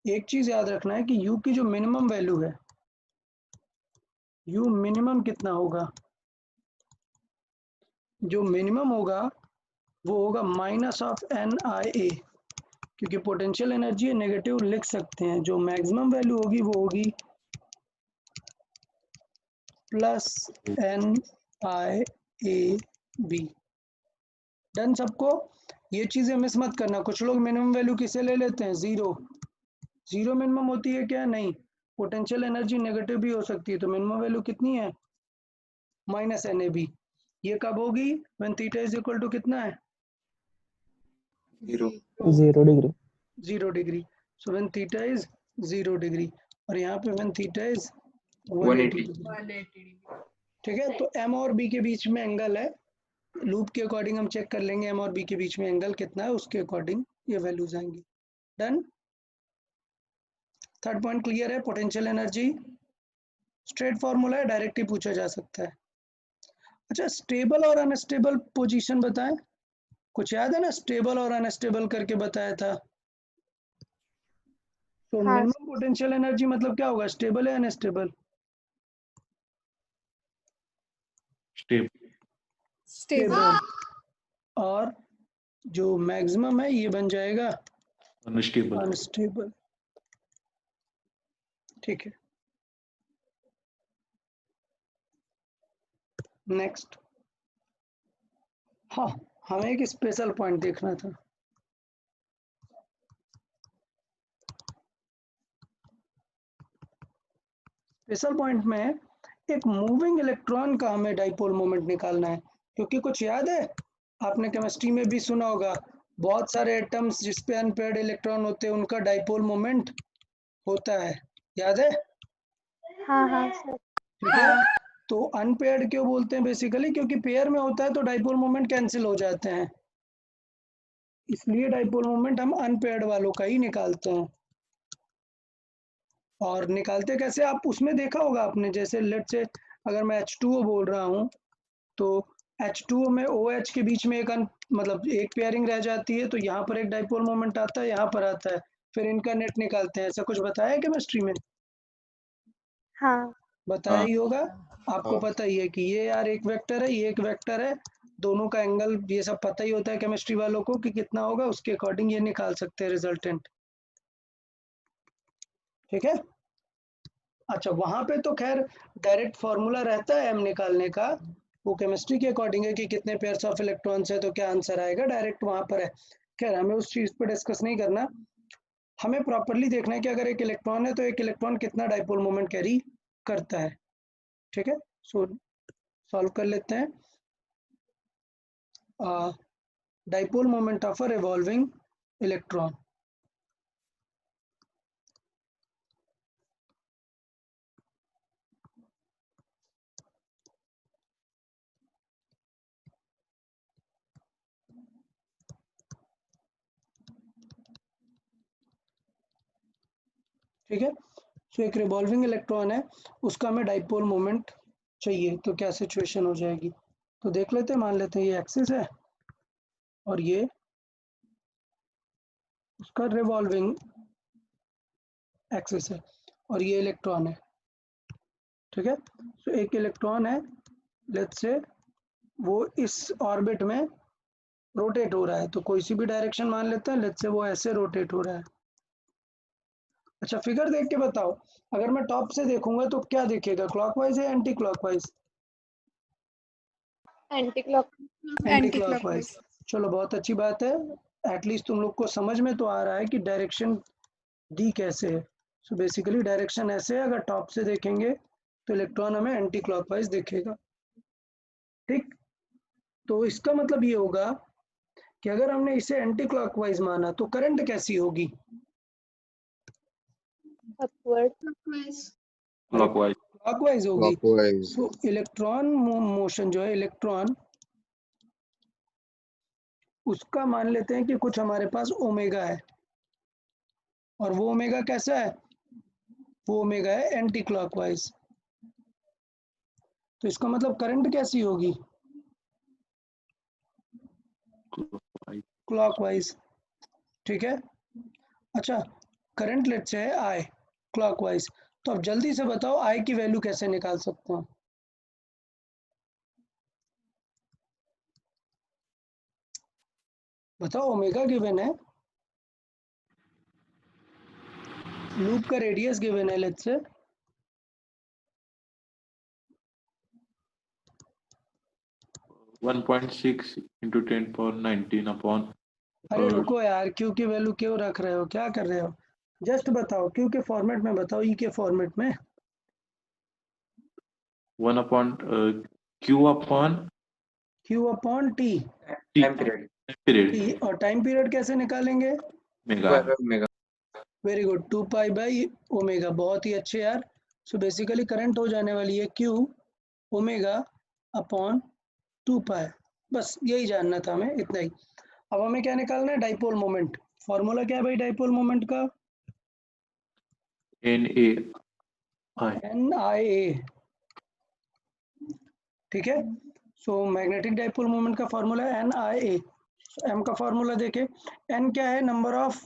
A: एक चीज याद रखना है कि u की जो मिनिमम वैल्यू है, u मिनिमम कितना होगा? जो मिनिमम होगा वो होगा माइनस ऑफ एन आई ए, क्योंकि पोटेंशियल एनर्जी नेगेटिव लिख सकते हैं। जो मैक्सिमम वैल्यू होगी वो होगी plus N I A B. Done सबको? ये चीजें मिस मत करना। कुछ लोग मिनिमम वैल्यू किसे ले लेते हैं? जीरो। जीरो मिनिमम होती है क्या? नहीं, पोटेंशियल एनर्जी नेगेटिव भी हो सकती है। तो मिनिमम वैल्यू कितनी है? Minus N A B. ये कब होगी? When theta is equal to कितना है?
C: 0
D: 0 degree.
A: 0 degree. So when theta is 0 degree, और यहाँ पे व्हेन थीटा इज
C: 180
A: डिग्री। ठीक है, तो एम और बी के बीच में एंगल है, लूप के अकॉर्डिंग हम चेक कर लेंगे एम और बी के बीच में एंगल कितना है, उसके अकॉर्डिंग ये वैल्यूज आएंगी। डन। थर्ड पॉइंट क्लियर है? पोटेंशियल एनर्जी स्ट्रेट फॉर्मूला है, डायरेक्ट ही पूछा जा सकता है। अच्छा स्टेबल और अनस्टेबल पोजीशन बताएं, कुछ याद है ना? स्टेबल और अनस्टेबल करके बताया था। तो
B: हाँ
A: मिनिमम पोटेंशियल एनर्जी मतलब क्या होगा? स्टेबल है अनस्टेबल?
F: Step
E: stable.
A: और जो मैक्सिमम है ये बन जाएगा
F: अनस्टेबल।
A: अनस्टेबल। ठीक है, नेक्स्ट। हाँ, हमें एक स्पेशल पॉइंट देखना था। स्पेशल पॉइंट में एक मूविंग इलेक्ट्रॉन का हमें डाइपोल मोमेंट निकालना है। क्योंकि कुछ याद है, आपने केमिस्ट्री में भी सुना होगा, बहुत सारे एटम्स जिसपे अनपेयर्ड इलेक्ट्रॉन होते हैं उनका डाइपोल मोमेंट होता है, याद है?
B: हाँ हाँ सर।
A: ठीक है, तो अनपेयर्ड क्यों बोलते हैं? बेसिकली क्योंकि पेयर में होता है तो डाइपोल मोमेंट कैंसिल हो जाते हैं, इसलिए डाइपोल मोमेंट हम अनपेयर्ड वालों का ही निकालते हैं। और निकालते कैसे, आप उसमें देखा होगा आपने, जैसे लेट से अगर मैं H2O बोल रहा हूँ तो H2O में OH के बीच में एक मतलब एक पेयरिंग रह जाती है, तो यहाँ पर एक डाइपोल मोमेंट आता है, यहाँ पर आता है, फिर इनका नेट निकालते हैं। ऐसा कुछ बताया है केमिस्ट्री में?
B: हाँ
A: बताया
C: हाँ
A: ही होगा। आपको
C: हाँ
A: पता ही है कि ये यार एक वेक्टर है, ये एक वेक्टर है, दोनों का एंगल ये सब पता ही होता है केमिस्ट्री वालों को कि कितना होगा, उसके अकॉर्डिंग ये निकाल सकते हैं रिजल्टेंट। ठीक है, अच्छा वहां पे तो खैर डायरेक्ट फॉर्मूला रहता है एम निकालने का, वो केमिस्ट्री के अकॉर्डिंग है कि कितने पेयर्स ऑफ इलेक्ट्रॉन्स है तो क्या आंसर आएगा, डायरेक्ट वहां पर है। खैर हमें उस चीज पर डिस्कस नहीं करना, हमें प्रॉपरली देखना है कि अगर एक इलेक्ट्रॉन है तो एक इलेक्ट्रॉन कितना डाइपोल मोमेंट कैरी करता है। ठीक है, सो सॉल्व कर लेते हैं। Dipole moment of a revolving electron. ठीक है, सो एक रिवॉल्विंग इलेक्ट्रॉन है, उसका हमें डाइपोल मोमेंट चाहिए, तो क्या सिचुएशन हो जाएगी? तो देख लेते हैं, मान लेते हैं ये एक्सिस है और ये उसका रिवॉल्विंग एक्सिस है और ये इलेक्ट्रॉन है। ठीक है, तो एक इलेक्ट्रॉन है, लेट्स से वो इस ऑर्बिट में रोटेट हो रहा है, तो कोई सी भी डायरेक्शन मान लेते हैं, लेट्स से वो ऐसे रोटेट हो रहा है। अच्छा, फिगर देख के बताओ, अगर मैं टॉप से देखूंगा तो क्या दिखेगा, क्लॉकवाइज या anti clockwise?
B: Anti clock.
A: Anti clockwise. चलो बहुत अच्छी बात है, एटलीस्ट तुम लोग को समझ में तो आ रहा है कि डायरेक्शन दी कैसे है। सो बेसिकली डायरेक्शन ऐसे है, अगर टॉप से देखेंगे तो इलेक्ट्रॉन हमें एंटी क्लॉकवाइज दिखेगा। ठीक, तो इसका मतलब ये होगा कि अगर हमने इसे एंटी क्लॉकवाइज माना तो करंट कैसी होगी?
B: अपवर्ड।
C: क्लॉकवाइज।
A: क्लॉकवाइज होगी।
H: क्लॉकवाइज।
A: सो इलेक्ट्रॉन मोशन जो है, इलेक्ट्रॉन उसका मान लेते हैं कि कुछ हमारे पास ओमेगा है, और वो ओमेगा कैसा है? वो ओमेगा है एंटी क्लॉकवाइज। तो इसका मतलब करंट कैसी होगी? क्लॉकवाइज। ठीक है। अच्छा, करंट लेट से है आई क्लॉकवाइज, तो अब जल्दी से बताओ आई की वैल्यू कैसे निकाल सकते हैं? बताओ, ओमेगा गिवन है, लूप का रेडियस गिवन है, let's say
F: 1.6 into 10 power 19 upon
A: अरे रुको यार, क्यू की वैल्यू क्यों रख रहे हो, क्या कर रहे हो? जस्ट बताओ, क्यू के फॉर्मेट में बताओ, ई के फॉर्मेट में।
F: 1 upon q upon
A: Q upon T.
F: t
C: time period.
F: period
A: T और टाइम पीरियड कैसे निकालेंगे?
F: Mega.
H: Omega.
A: Very good, 2 pi by omega. बहुत ही अच्छे यार। सो बेसिकली करंट हो जाने वाली है क्यू ओमेगा अपॉन 2 पाई। बस यही जानना था हमें, इतना ही। अब हमें क्या निकालना है? Dipole moment. फॉर्मूला क्या है भाई डाइपोल मोमेंट का?
F: NA
A: NIA। ठीक है। सो मैग्नेटिक डाइपोल मोमेंट का फॉर्मूला है NIA। एम का फॉर्मूला देखे, एन क्या है? Number of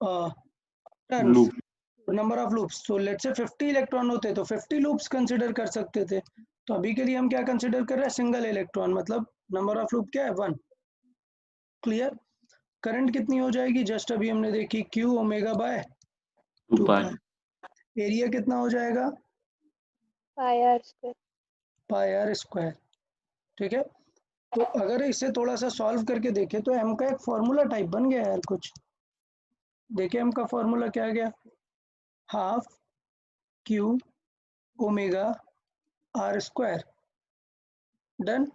A: turns,
F: loop.
A: Number of loops. So let's say 50 electron होते तो 50 लूप्स कंसिडर कर सकते थे, तो अभी के लिए हम क्या कंसिडर कर रहे हैं? सिंगल इलेक्ट्रॉन, मतलब नंबर ऑफ लूप क्या है? 1। क्लियर। करंट कितनी हो जाएगी? जस्ट अभी हमने देखी, Q omega by
F: 2
A: 2
F: pi
A: pi. Area कितना हो जाएगा?
B: Pi R square.
A: Pi R square. ठीक है। तो अगर इसे थोड़ा सा सॉल्व करके देखें तो एम का एक फॉर्मूला टाइप बन गया यार कुछ। देखिए एम का फॉर्मूला क्या गया? Half Q omega R square. Done.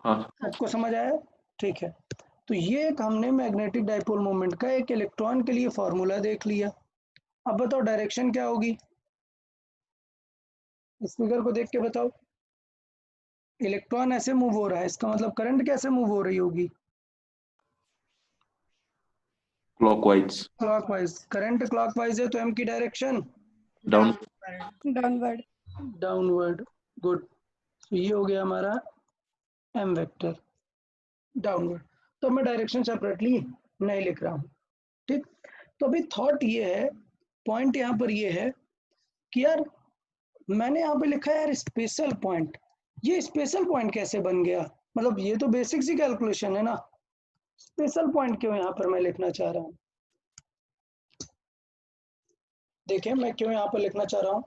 F: हाँ।
A: आपको समझ आया? ठीक है। तो ये एक हमने मैग्नेटिक डाइपोल मोमेंट का एक इलेक्ट्रॉन के लिए फॉर्मूला देख लिया। अब बताओ डायरेक्शन क्या होगी? इस फिगर को देख के बताओ। इलेक्ट्रॉन ऐसे मूव हो रहा है, इसका मतलब करंट कैसे मूव हो रही होगी?
F: क्लॉकवाइज।
A: क्लॉकवाइज। करंट क्लॉकवाइज है तो एम की direction
F: down.
E: Downward.
A: Downward. Good. तो ये हो गया हमारा एम वेक्टर डाउनवर्ड। तो मैं डायरेक्शन सेपरेटली नहीं लिख रहा हूँ। ठीक। तो अभी थॉट ये है, पॉइंट यहाँ पर ये है कि यार मैंने यहाँ पे लिखा है यार स्पेशल पॉइंट, ये स्पेशल पॉइंट कैसे बन गया? मतलब ये तो बेसिक सी कैलकुलेशन है ना, स्पेशल पॉइंट क्यों यहाँ पर मैं लिखना चाह रहा हूँ? देखिए मैं क्यों यहाँ पर लिखना चाह रहा हूँ।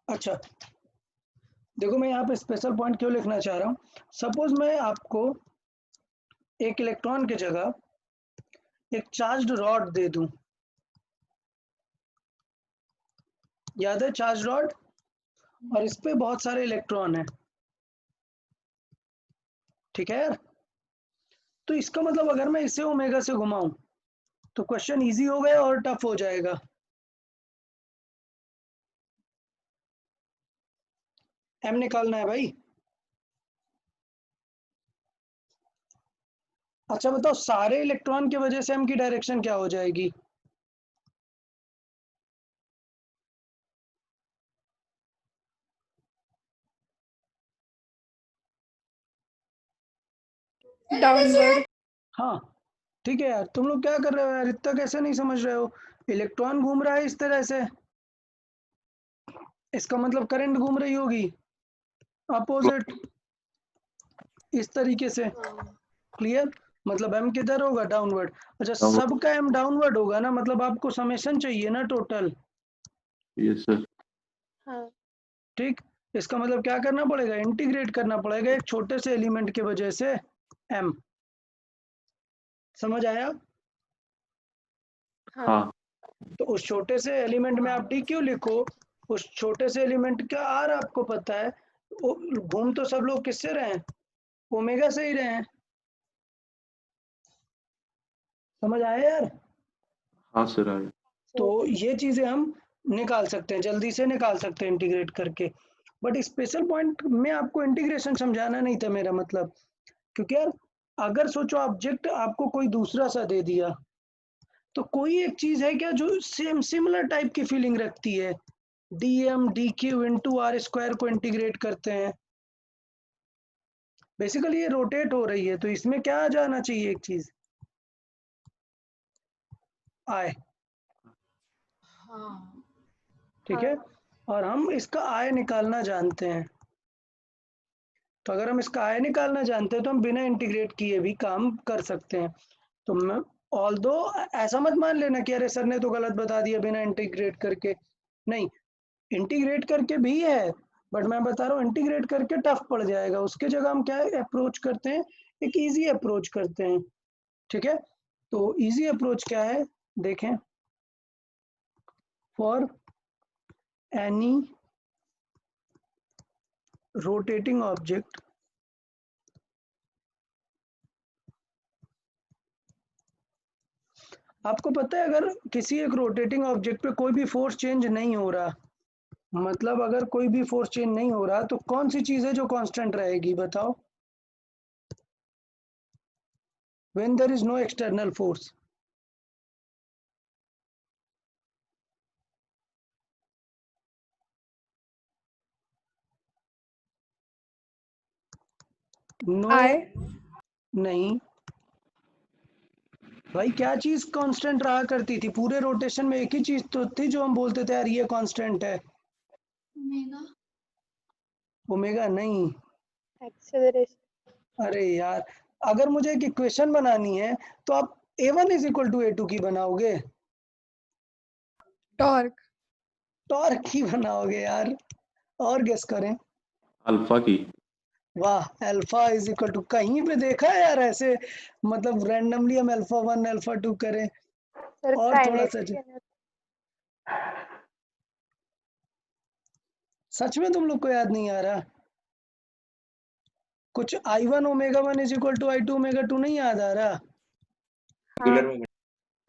A: अच्छा देखो, मैं यहाँ पे स्पेशल पॉइंट क्यों लिखना चाह रहा हूँ। सपोज मैं आपको एक इलेक्ट्रॉन की जगह एक चार्ज्ड रॉड दे दूं, याद है चार्ज रॉड, और इस पे बहुत सारे इलेक्ट्रॉन हैं। ठीक है यार। तो इसका मतलब अगर मैं इसे ओमेगा से घुमाऊं तो क्वेश्चन इजी हो गया और टफ हो जाएगा? एम निकालना है भाई। अच्छा बताओ, सारे इलेक्ट्रॉन की वजह से एम की डायरेक्शन क्या हो जाएगी?
E: डाउनवर्ड।
A: हाँ ठीक है यार, तुम लोग क्या कर रहे हो यार, इतना कैसे नहीं समझ रहे हो? इलेक्ट्रॉन घूम रहा है इस तरह से, इसका मतलब करंट घूम रही होगी अपोजिट इस तरीके से। क्लियर? मतलब m किधर होगा? डाउनवर्ड। अच्छा, सबका m डाउनवर्ड होगा ना, मतलब आपको समेशन चाहिए ना टोटल।
C: Yes sir.
B: हाँ
A: ठीक, इसका मतलब क्या करना पड़ेगा? इंटीग्रेट करना पड़ेगा एक छोटे से एलिमेंट के वजह से m। समझ आया?
B: हाँ
C: हाँ
A: तो उस छोटे से एलिमेंट में आप d क्यों लिखो? उस छोटे से एलिमेंट का r आपको पता है, घूम तो सब लोग किससे रहे हैं? ओमेगा से ही रहे हैं। समझ आया यार?
C: हाँ सर आए।
A: तो ये चीजें हम निकाल सकते हैं, जल्दी से निकाल सकते हैं इंटीग्रेट करके। बट स्पेशल पॉइंट में आपको इंटीग्रेशन समझाना नहीं था मेरा मतलब, क्योंकि यार अगर सोचो ऑब्जेक्ट आपको कोई दूसरा सा दे दिया, तो कोई एक चीज है क्या जो सेम सिमिलर टाइप की फीलिंग रखती है? dm dq into R square को इंटीग्रेट करते हैं, बेसिकली ये रोटेट हो रही है, तो इसमें क्या आ जाना चाहिए? एक चीज आए। ठीक है, और हम इसका आय निकालना जानते हैं। तो अगर हम इसका आय निकालना जानते हैं तो हम बिना इंटीग्रेट किए भी काम कर सकते हैं। तो मैं ऑल्दो ऐसा मत मान लेना कि अरे सर ने तो गलत बता दिया बिना इंटीग्रेट करके। नहीं, इंटीग्रेट करके भी है, बट मैं बता रहा हूँ इंटीग्रेट करके टफ पड़ जाएगा। उसके जगह हम क्या अप्रोच करते हैं? एक इजी अप्रोच करते हैं। ठीक है, तो इजी अप्रोच क्या है देखें। फॉर एनी रोटेटिंग ऑब्जेक्ट आपको पता है अगर किसी एक रोटेटिंग ऑब्जेक्ट पे कोई भी फोर्स चेंज नहीं हो रहा, मतलब अगर कोई भी फोर्स चेंज नहीं हो रहा, तो कौन सी चीज है जो कांस्टेंट रहेगी? बताओ। When there is no external force. No
E: I.
A: नहीं भाई, क्या चीज कांस्टेंट रहा करती थी पूरे रोटेशन में? एक ही चीज तो थी जो हम बोलते थे यार ये कांस्टेंट है। ओमेगा नहीं।
B: एक्सेलरेशन।
A: अरे यार, अगर मुझे एक इक्वेशन बनानी है तो आप a1 is equal to a2 की बनाओगे?
E: Torque.
A: टॉर्क की बनाओगे यार? और गेस करें।
C: अल्फा की।
A: वाह, अल्फा इज इक्वल टू, कहीं पे देखा है यार ऐसे? मतलब रैंडमली हम अल्फा 1 अल्फा 2 करें?
B: सर
A: और थोड़ा सा
B: काइनेटिक एनर्जी।
A: सच में तुम लोग को याद नहीं आ रहा? कुछ I1 omega 1 is equal to I2 omega 2 नहीं याद आ रहा?
B: हाँ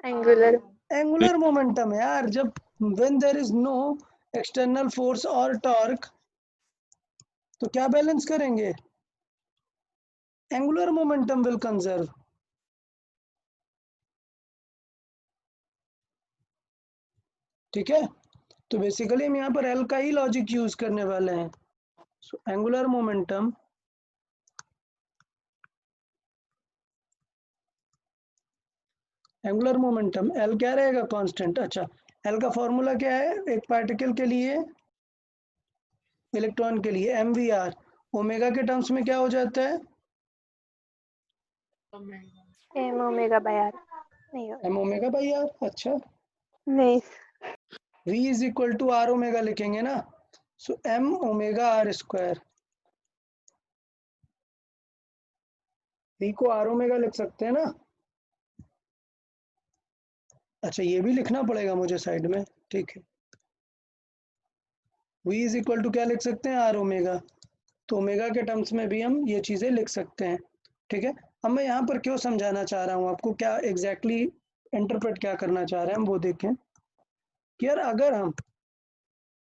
B: एंगुलर।
A: एंगुलर मोमेंटम यार, जब when there is no external force और टॉर्क, तो क्या बैलेंस करेंगे? Angular momentum will conserve. ठीक है, तो बेसिकली हम यहाँ पर एल का ही लॉजिक यूज करने वाले हैं। सो एंगुलर मोमेंटम एल क्या रहेगा? कांस्टेंट। अच्छा, एल का फॉर्मूला क्या है एक पार्टिकल के लिए, इलेक्ट्रॉन के लिए? M V R. ओमेगा के टर्म्स में क्या हो जाता है?
B: M omega by R. नहीं
A: एम ओमेगा बाई आर। अच्छा,
B: नहीं।
A: v is equal to R omega लिखेंगे ना, so M omega R square. v को आर ओमेगा लिख सकते हैं ना? अच्छा, ये भी लिखना पड़ेगा मुझे साइड में। ठीक है, v इज इक्वल टू क्या लिख सकते हैं? R omega. तो ओमेगा के टर्म्स में भी हम ये चीज़ें लिख सकते हैं। ठीक है, अब मैं यहाँ पर क्यों समझाना चाह रहा हूँ आपको, क्या एग्जैक्टली इंटरप्रेट क्या करना चाह रहे हैं हम वो देखें। कि यार अगर हम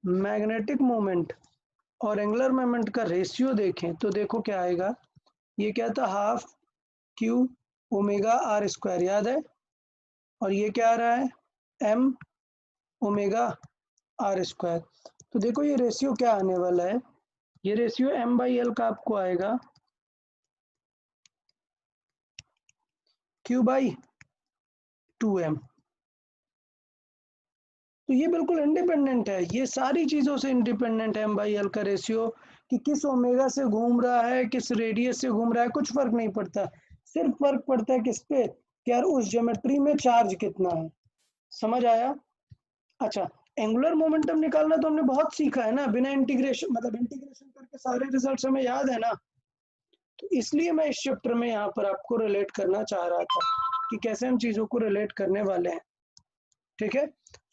A: मैग्नेटिक मोमेंट और एंगुलर मोमेंट का रेशियो देखें तो देखो क्या आएगा। ये क्या था? Half Q omega R square, याद है? और ये क्या आ रहा है? M omega R square. तो देखो ये रेशियो क्या आने वाला है, ये रेशियो एम बाई एल का आपको आएगा क्यू बाई 2m। तो ये बिल्कुल इंडिपेंडेंट है, ये सारी चीजों से इंडिपेंडेंट है m/l का रेशियो, कि किस ओमेगा से घूम रहा है, किस रेडियस से घूम रहा है, कुछ फर्क नहीं पड़ता। सिर्फ फर्क पड़ता है किस पे, कि यार उस ज्योमेट्री में चार्ज कितना है। समझ आया? अच्छा, एंगुलर मोमेंटम निकालना तो हमने बहुत सीखा है ना, बिना इंटीग्रेशन, मतलब इंटीग्रेशन करके सारे रिजल्ट्स हमें याद है ना। तो इसलिए मैं इस चैप्टर में यहाँ पर आपको रिलेट करना चाह रहा था कि कैसे हम चीजों को रिलेट करने वाले हैं। ठीक है,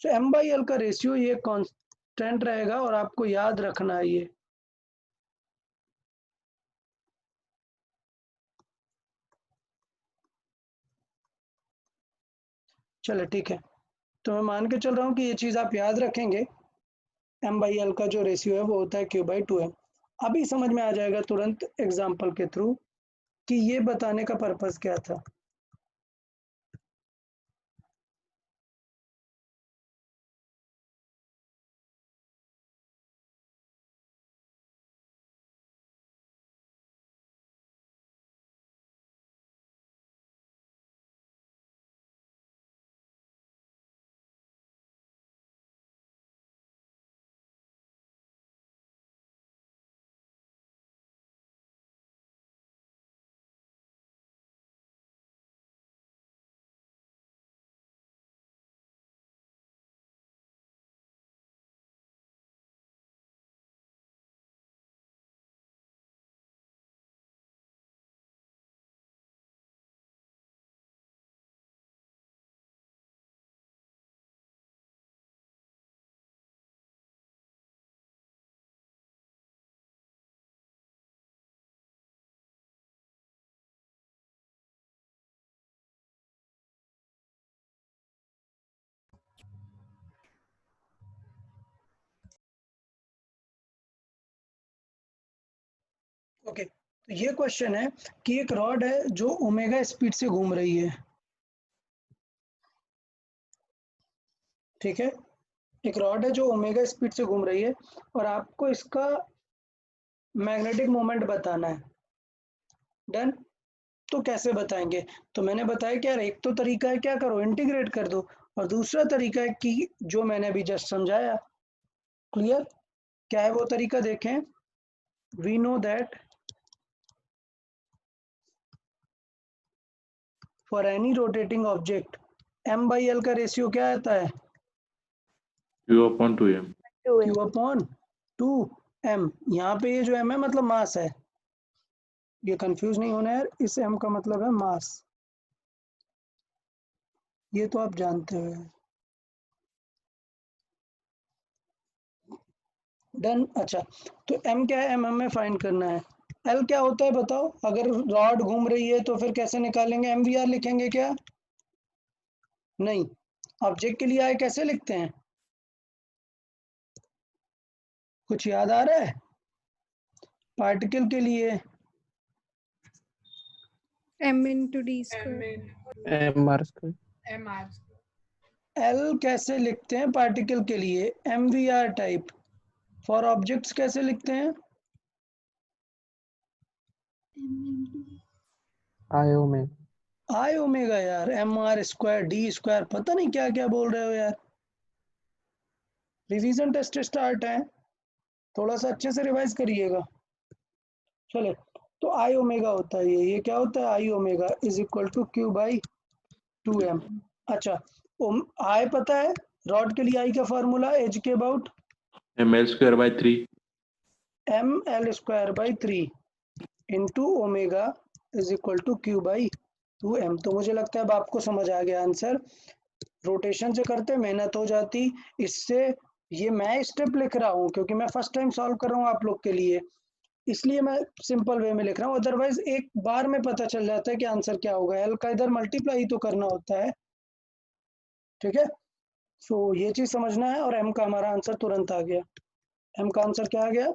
A: सो m/l का रेशियो ये कांस्टेंट रहेगा और आपको याद रखना है ये। चलो ठीक है, तो मैं मान के चल रहा हूँ कि ये चीज आप याद रखेंगे, m/l का जो रेशियो है वो होता है q/2m। अभी समझ में आ जाएगा तुरंत एग्जाम्पल के थ्रू कि ये बताने का पर्पस क्या था। ओके, तो ये क्वेश्चन है कि एक रॉड है जो ओमेगा स्पीड से घूम रही है। ठीक है, एक रॉड है जो ओमेगा स्पीड से घूम रही है और आपको इसका मैग्नेटिक मोमेंट बताना है। डन। तो कैसे बताएंगे? तो मैंने बताया कि यार एक तो तरीका है, क्या करो, इंटीग्रेट कर दो, और दूसरा तरीका है कि जो मैंने अभी जस्ट समझाया। क्लियर? क्या है वो तरीका, देखें। We know that for any rotating object m/l का रेशियो क्या आता है?
C: q/2m।
B: 2m।
A: q/2m। यहाँ पे ये जो m है मतलब मास है, ये कंफ्यूज नहीं होना है यार, इस m का मतलब है मास, ये तो आप जानते हो। डन। अच्छा, तो m क्या है? m हमें फाइंड करना है। l क्या होता है बताओ? अगर रॉड घूम रही है तो फिर कैसे निकालेंगे? mvr लिखेंगे क्या? नहीं। ऑब्जेक्ट के लिए I कैसे लिखते हैं? कुछ याद आ रहा है? पार्टिकल के लिए
E: m into d square.
D: mr²।
A: L कैसे लिखते हैं पार्टिकल के लिए? mvr type. फॉर ऑब्जेक्ट्स कैसे लिखते हैं?
D: I omega.
A: I ओमेगा यार, mr² d², पता नहीं क्या क्या बोल रहे हो यार। रिवीजन टेस्ट स्टार्ट है, थोड़ा सा अच्छे से रिवाइज करिएगा। चले, तो I ओमेगा होता है ये क्या होता है? I omega is equal to q/2m। अच्छा, I पता है, रॉड के लिए I का फॉर्मूला एज के about
C: ml²/3।
A: ml²/3 into omega is equal to q/2m। तो मुझे लगता है अब आपको समझ आ गया आंसर। रोटेशन से करते मेहनत हो जाती, इससे ये मैं स्टेप लिख रहा हूँ क्योंकि मैं फर्स्ट टाइम सॉल्व कर रहा हूँ आप लोग के लिए, इसलिए मैं सिंपल वे में लिख रहा हूँ। अदरवाइज एक बार में पता चल जाता है कि आंसर क्या होगा। एल का इधर मल्टीप्लाई तो करना होता है। ठीक है, सो ये चीज समझना है। और एम का हमारा आंसर तुरंत आ गया। एम का आंसर क्या आ गया?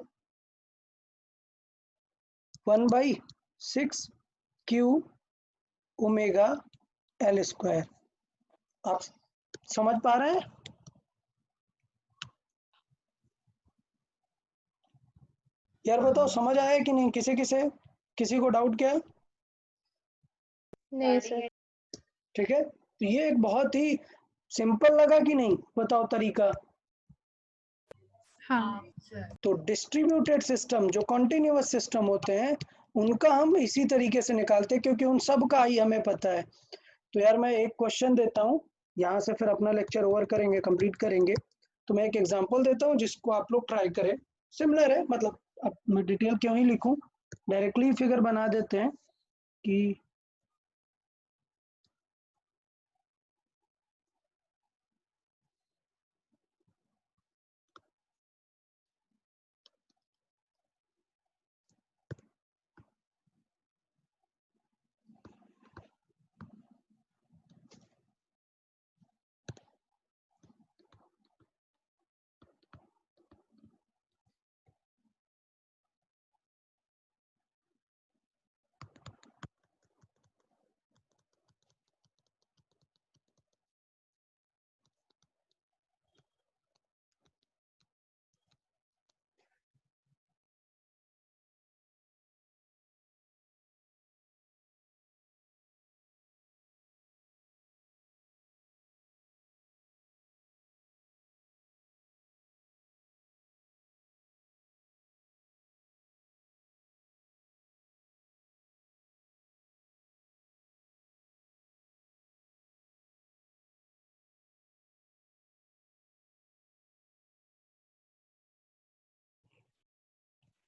A: 1/6 q ओमेगा l²। आप समझ पा रहे हैं? यार बताओ समझ आया कि नहीं? किसी को डाउट क्या?
B: नहीं सर।
A: ठीक है, तो ये एक बहुत ही सिंपल लगा कि नहीं? बताओ तरीका।
E: हाँ।
A: तो डिस्ट्रीब्यूटेड सिस्टम जो कॉन्टिन्यूअस सिस्टम होते हैं उनका हम इसी तरीके से निकालते हैं, क्योंकि उन सब का आई हमें पता है। तो यार मैं एक क्वेश्चन देता हूँ, यहाँ से फिर अपना लेक्चर ओवर करेंगे, कंप्लीट करेंगे। तो मैं एक एग्जांपल देता हूँ जिसको आप लोग ट्राई करें। सिमिलर है, मतलब अब मैं डिटेल क्यों ही लिखूं, डायरेक्टली फिगर बना देते हैं कि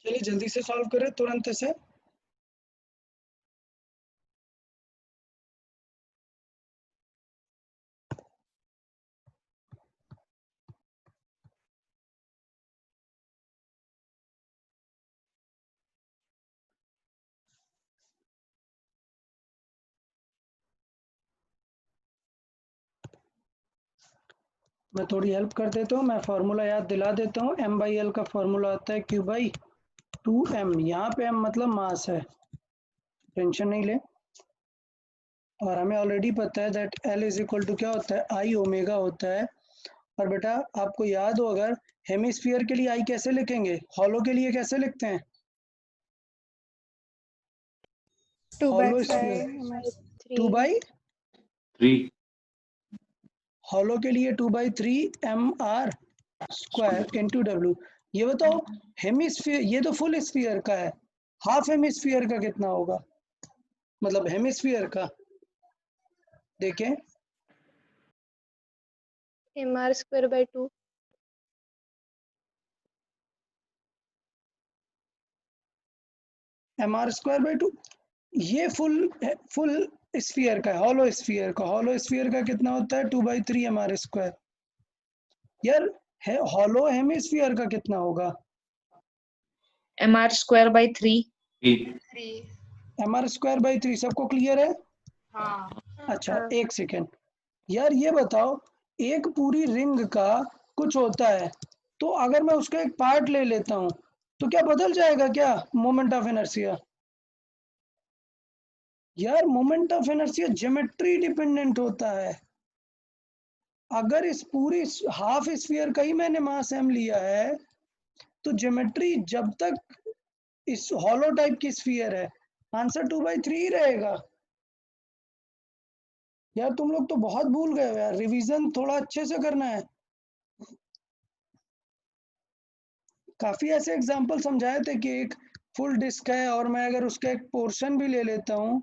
A: चलिए जल्दी से सॉल्व करें तुरंत से। मैं थोड़ी हेल्प कर देता हूँ, मैं फार्मूला याद दिला देता हूँ। m/l का फार्मूला आता है Q/2m। यहाँ पे m मतलब मास है, टेंशन नहीं ले। और हमें ऑलरेडी पता है that L is equal to क्या होता है, I ओमेगा होता है। और बेटा आपको याद हो, अगर हेमिस्फीयर के लिए I कैसे लिखेंगे, हॉलो के लिए कैसे लिखते हैं?
E: 2/5
A: हॉलो
B: 3
A: 2/,
C: 3
A: हॉलो के लिए 2/3 mr² इंटू W। ये बताओ हेमिस्फीयर, ये तो फुल स्फीयर का है, हाफ हेमिस्फीयर का कितना होगा, मतलब हेमिस्फीयर का देखें।
B: mr²/2
A: mr²/2, ये फुल स्फीयर का है। हॉलो स्फीयर का कितना होता है, 2/3 mr²। यार हॉलो हेमिस्फीयर का कितना होगा,
G: mr²/3।
A: mr²/3। सबको क्लियर है? अच्छा
B: हाँ।
A: एक सेकेंड यार, ये बताओ एक पूरी रिंग का कुछ होता है, तो अगर मैं उसका एक पार्ट ले लेता हूं तो क्या बदल जाएगा क्या मोमेंट ऑफ इनर्शिया? यार moment of inertia geometry dependent होता है। अगर इस पूरी हाफ स्फीयर का ही मैंने मास m लिया है, तो ज्योमेट्री जब तक इस हॉलो टाइप की स्फीयर है, आंसर 2/3 ही रहेगा। यार तुम लोग तो बहुत भूल गए हो यार, रिवीजन थोड़ा अच्छे से करना है। काफी ऐसे एग्जाम्पल समझाए थे कि एक फुल डिस्क है और मैं अगर उसका एक पोर्शन भी ले लेता हूं,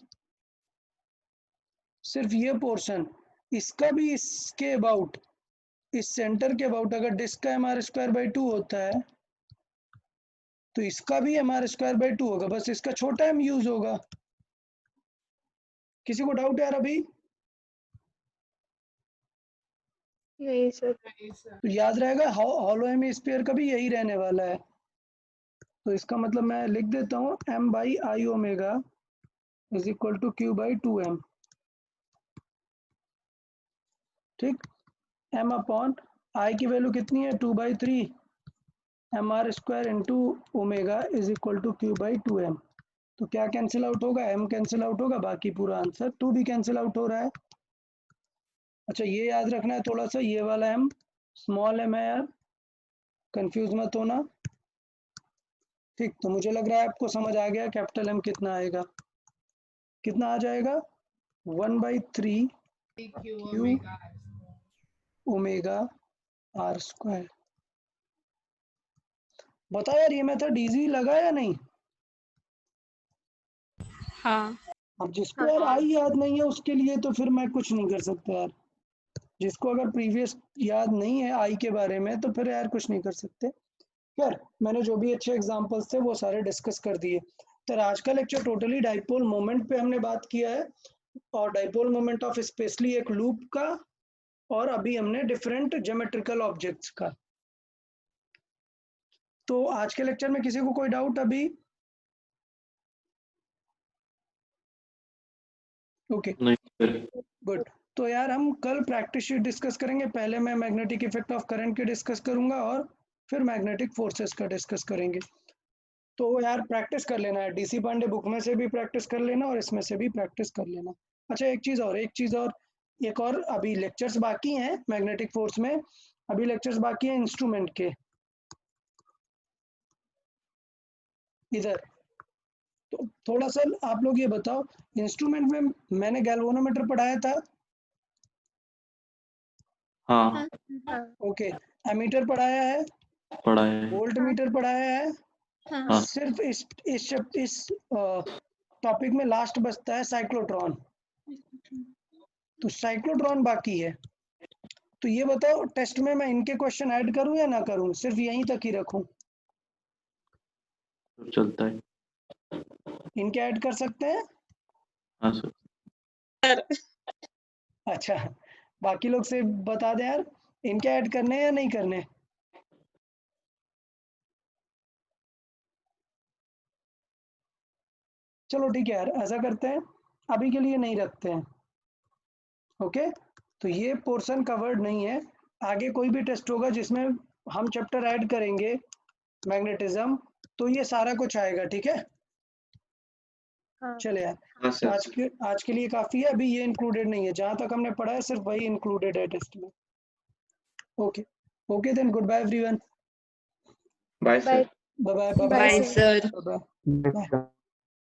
A: सिर्फ ये पोर्शन, इसका भी इसके अबाउट, इस सेंटर के अबाउट अगर डिस्क का mr²/2 होता है, तो इसका भी mr²/2 होगा, बस इसका छोटा m यूज होगा। किसी को डाउट यार अभी?
B: नहीं सर।
A: तो याद रहेगा हॉलो हेमिस्फीयर का भी यही रहने वाला है। तो इसका मतलब मैं लिख देता हूँ m/I omega is equal to Q/2m। ठीक, m अपॉन I की वैल्यू कितनी है, 2/3 mr² into omega is equal to Q/2m। तो क्या कैंसिल आउट होगा, m कैंसिल आउट होगा, बाकी पूरा आंसर 2 भी कैंसिल आउट हो रहा है। अच्छा ये याद रखना है थोड़ा सा, ये वाला m स्मॉल m है यार, कंफ्यूज मत होना। ठीक, तो मुझे लग रहा है आपको समझ आ गया कैपिटल M कितना आएगा, कितना आ जाएगा 1/3 Q ओमेगा आर स्क्वायर। बताओ यार ये मेथड इजी लगा या नहीं?
E: हाँ
A: अब जिसको यार आई याद नहीं है उसके लिए तो फिर मैं कुछ नहीं कर सकता यार। जिसको अगर प्रीवियस याद नहीं है आई के बारे में तो फिर यार कुछ नहीं कर सकते। यार मैंने जो भी अच्छे एग्जांपल्स थे वो सारे डिस्कस कर दिए। तो आज का लेक्चर टोटली डाइपोल मोमेंट पे हमने बात किया है और डाइपोल मोमेंट ऑफ स्पेशली एक लूप का, और अभी हमने डिफरेंट ज्योमेट्रिकल ऑब्जेक्ट्स का। तो आज के लेक्चर में किसी को कोई डाउट अभी? ओके
C: नहीं सर।
A: गुड। तो यार हम कल प्रैक्टिस शीट डिस्कस करेंगे। पहले मैं मैग्नेटिक इफेक्ट ऑफ करंट के डिस्कस करूंगा और फिर मैग्नेटिक फोर्सेस का डिस्कस करेंगे। तो यार प्रैक्टिस कर लेना है, डीसी पांडे बुक में से भी प्रैक्टिस कर लेना और इसमें से भी प्रैक्टिस कर लेना। अच्छा एक चीज़ और एक और अभी लेक्चर्स बाकी हैं मैग्नेटिक फोर्स में। अभी लेक्चर्स बाकी हैं इंस्ट्रूमेंट के। इधर तो थोड़ा सा आप लोग ये बताओ, इंस्ट्रूमेंट में मैंने गैल्वेनोमीटर पढ़ाया था।
C: हाँ
A: ओके, एमीटर पढ़ाया है,
C: पढ़ा है।
A: वोल्ट मीटर पढ़ाया है।
C: हाँ
A: सिर्फ इस टॉपिक में लास्ट बचता है साइक्लोट्रॉन। तो साइक्लोट्रॉन बाकी है। तो ये बताओ टेस्ट में मैं इनके क्वेश्चन ऐड करूं या ना करूं, सिर्फ यहीं तक ही रखूं?
C: चलता है।
A: इनके ऐड कर सकते हैं?
C: हाँ सर।
A: अच्छा बाकी लोग से बता दें यार, इनके ऐड करने हैं या नहीं करने? चलो ठीक है यार, ऐसा करते हैं अभी के लिए नहीं रखते हैं। ओके, तो ये पोर्शन कवर्ड नहीं है। आगे कोई भी टेस्ट होगा जिसमें हम चैप्टर ऐड करेंगे मैग्नेटिज्म, तो ये सारा कुछ आएगा। ठीक है
B: हाँ
A: चले यार,
C: हाँ
A: तो आज के लिए काफी है। अभी ये इंक्लूडेड नहीं है, जहां तक हमने पढ़ा है सिर्फ वही इंक्लूडेड है टेस्ट में। Okay okay then, good bye everyone.
C: Bye
B: bye
C: sir.
A: Bye bye
E: bye
A: bye
E: sir.
G: Sir.
A: Bye.
D: Next